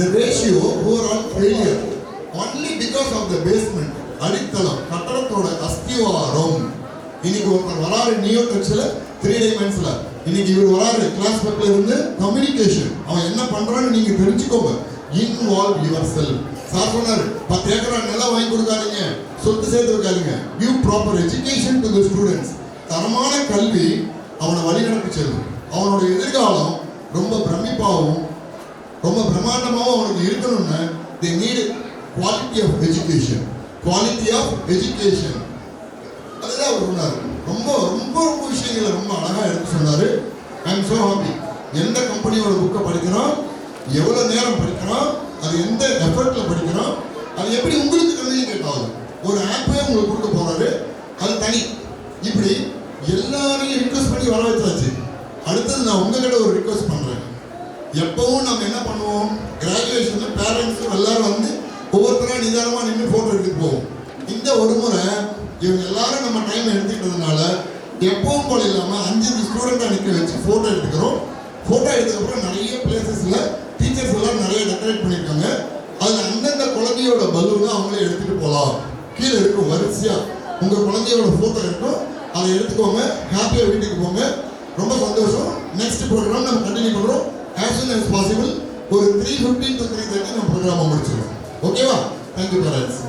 The ratio who are all failure only because of the basement. அடித்தளம் கட்டடத்தோட அஸ்திவாரம். இன்னைக்கு ஒருத்தர் வராரு நியோ டச்சில் 3 டைமென்ஷன்ல. இன்னைக்கு இவர் வராரு கிளாஸ் பக்கத்துல இருந்து கம்யூனிகேஷன். அவன் என்ன பண்றான்னு நீங்க தெரிஞ்சுக்கோங்க. Involve your self. சார் சொன்னாரு 10 ஏக்கரா நிலம் வாங்கி கொடுக்காதீங்க, சொத்து சேர்த்து வைக்காதீங்க. Give proper education to the students. தரமான கல்வி அவனை வழிநடத்தி செல்லும். அவனோட எதிர்காலம் ரொம்ப பிரமிப்பாகவும் ரொம்ப பிரம்மாண்டமாகவும் அவனுக்கு இருக்கணும்னு they need quality of education. Quality of education. அதுதான் அவர் சொன்னார். ரொம்ப ரொம்ப ரொம்ப விஷயங்களை ரொம்ப அழகாக எடுத்து சொன்னார். I am so happy. எந்த கம்பெனியோட புக்கை படிக்கிறோம், எவ்வளோ நேரம் படிக்கிறோம், அது எந்த எஃபர்ட்டில் படிக்கிறோம், அது எப்படி உங்களுக்கு கம்யூனிகேட் ஆகுது. ஒரு ஆப்பே உங்களுக்கு கொடுக்க போகிறாரு, அது தனி. இப்படி எல்லாரையும் ரிக்வெஸ்ட் பண்ணி வர வச்சாச்சு. அடுத்தது நான் உங்ககிட்ட ஒரு ரிக்வெஸ்ட் பண்ணுறேன். எப்பவும் நம்ம என்ன பண்ணுவோம், கிராஜுவேஷனில் பேரண்ட்ஸும் எல்லாரும் வந்து ஒவ்வொருத்தராக நிதானமாக நின்று ஃபோட்டோ எடுத்துட்டு போவோம். இந்த ஒரு முறை இவங்க எல்லாரும் நம்ம டைம் எடுத்துக்கிட்டதுனால எப்பவும் போல இல்லாமல் 5 ஸ்டூடெண்ட்டாக நிற்க வச்சு ஃபோட்டோ எடுத்துக்கிறோம். ஃபோட்டோ எடுத்ததுக்கப்புறம் நிறைய பிளேசஸில் டீச்சர்ஸ் எல்லாம் நிறைய டெக்கரேட் பண்ணியிருக்காங்க. அதில் அந்தந்த குழந்தையோட பலூனை அவங்களே எடுத்துகிட்டு போகலாம். கீழே இருக்கும் வரிசையாக உங்கள் குழந்தையோட ஃபோட்டோ இருக்கும், அதை எடுத்துக்கோங்க. ஹாப்பியாக வீட்டுக்கு போங்க. ரொம்ப சந்தோஷம். நெக்ஸ்ட் ப்ரோக்ராம் நம்ம கண்டினியூ பண்ணுறோம். as soon as possible. ஒரு 3:15 to 3:30 நம்ம ப்ரோக்ராமை முடிச்சிடுவோம். ஓகேவா? Thank you parents.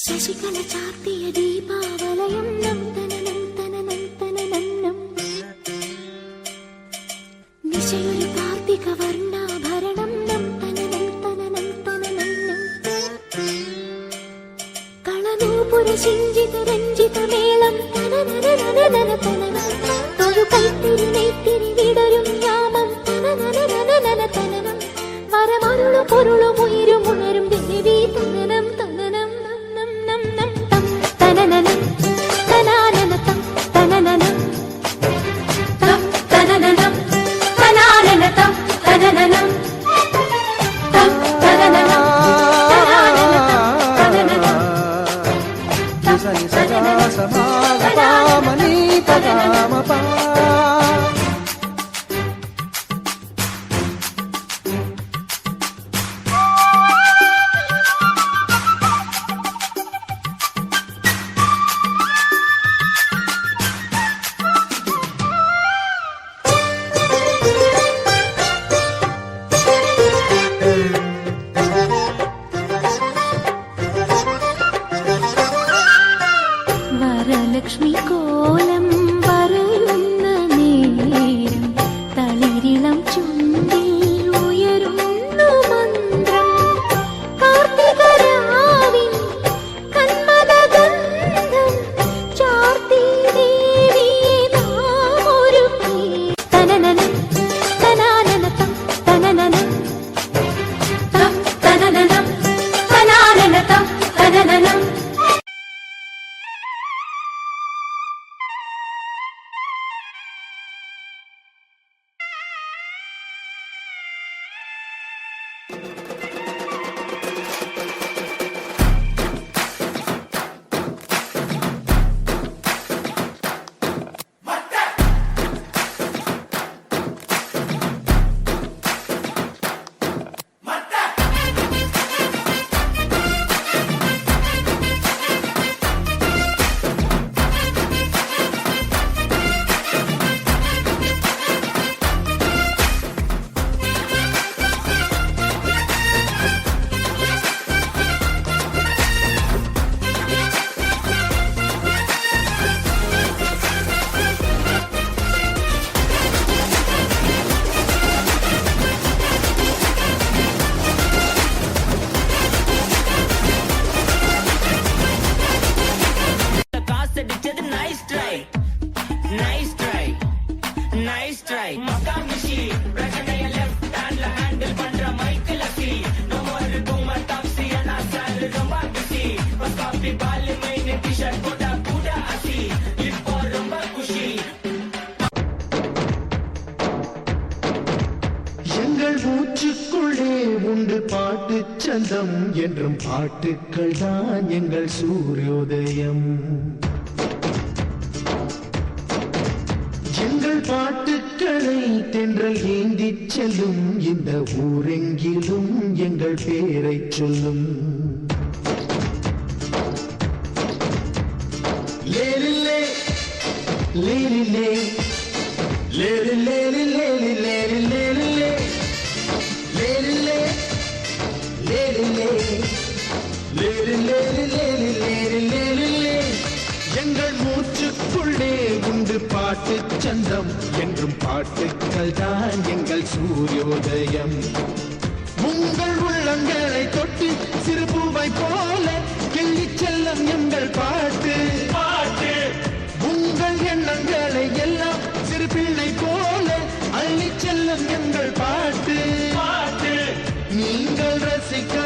ശശികല ചാർത്തിയ ദീപാവലയം നം തനനം തനനം തനനം നിശയൊരു കാർത്തിക വർണ്ണാഭരണം നം തനനം തനനം തനനം കളനൂപുര സിഞ്ചിത രഞ്ജിത മേളം തനനനനനന തനനം തൊഴു കൈത്തിരി നെയ്ത്തിരി വിടരും യാമം തനനനനനന തനനം വരമരുളും പൊരുളും ഉയരും ഉണരും ദേവി തനനം തനനം നം നം നം തം തനനനം തനാനനതം തനനനം തം തനനനം തനാനനതം തനനനം തം തനനനം തനാനനതം തനനനം വരലക്ഷ്മി കോലം വരുന്ന നേരം തളിരിളം ചുണ്ടിൽ ഉയരുന്നു മന്ത്രം കാർത്തികരാവിൻ കന്മദഗന്ധം ചാർത്തി ദേവിയെ നാം ഒരുക്കി തനനനം തനാനനതം തനനനം തം തനനനം തനാനനതം തനനനം எங்கள் மூச்சுக்குள்ளே உண்டு பாட்டு சந்தம் என்றும் பாட்டுக்கள் தான் எங்கள் சூரியோதயம் எங்கள் பாட்டுக்களை தென்றல் ஏந்திச் செல்லும் இந்த ஊரெங்கிலும் எங்கள் பேரை சொல்லும் லேலிலே லேலிலே லேலிலே லேலிலே லேலிலே லேலிலே லேலிலே லேலிலே எங்கள் மூச்சுக்குள்ளே உண்டு பாட்டு சந்தம் என்றும் பாட்டுக்கள் தான் எங்கள் சூரியோதயம் உங்கள் உள்ளங்களை தொட்டு சிறுபூவை போல கிள்ளிச் செல்லும் எங்கள் பாட்டு பாட்டு உங்கள் எண்ணங்களை எல்லாம் சிறு பிள்ளை போல அள்ளிச் செல்லும் எங்கள் பாட்டு பாட்டு நீங்கள் ரசிக்க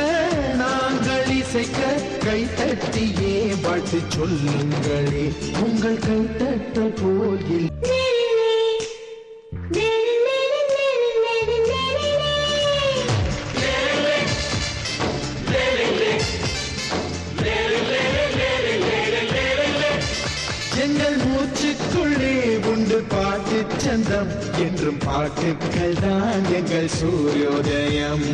நாங்கள் இசைக்க கைத்தட்டியே பாட்டு சொல்லுங்களே உங்கள் கைத்தட்டல் போல் எங்கள் மூச்சுக்குள்ளே உண்டு பாட்டு சந்தம் என்றும் பாட்டுக்கள் தான் எங்கள் சூரியோதயம்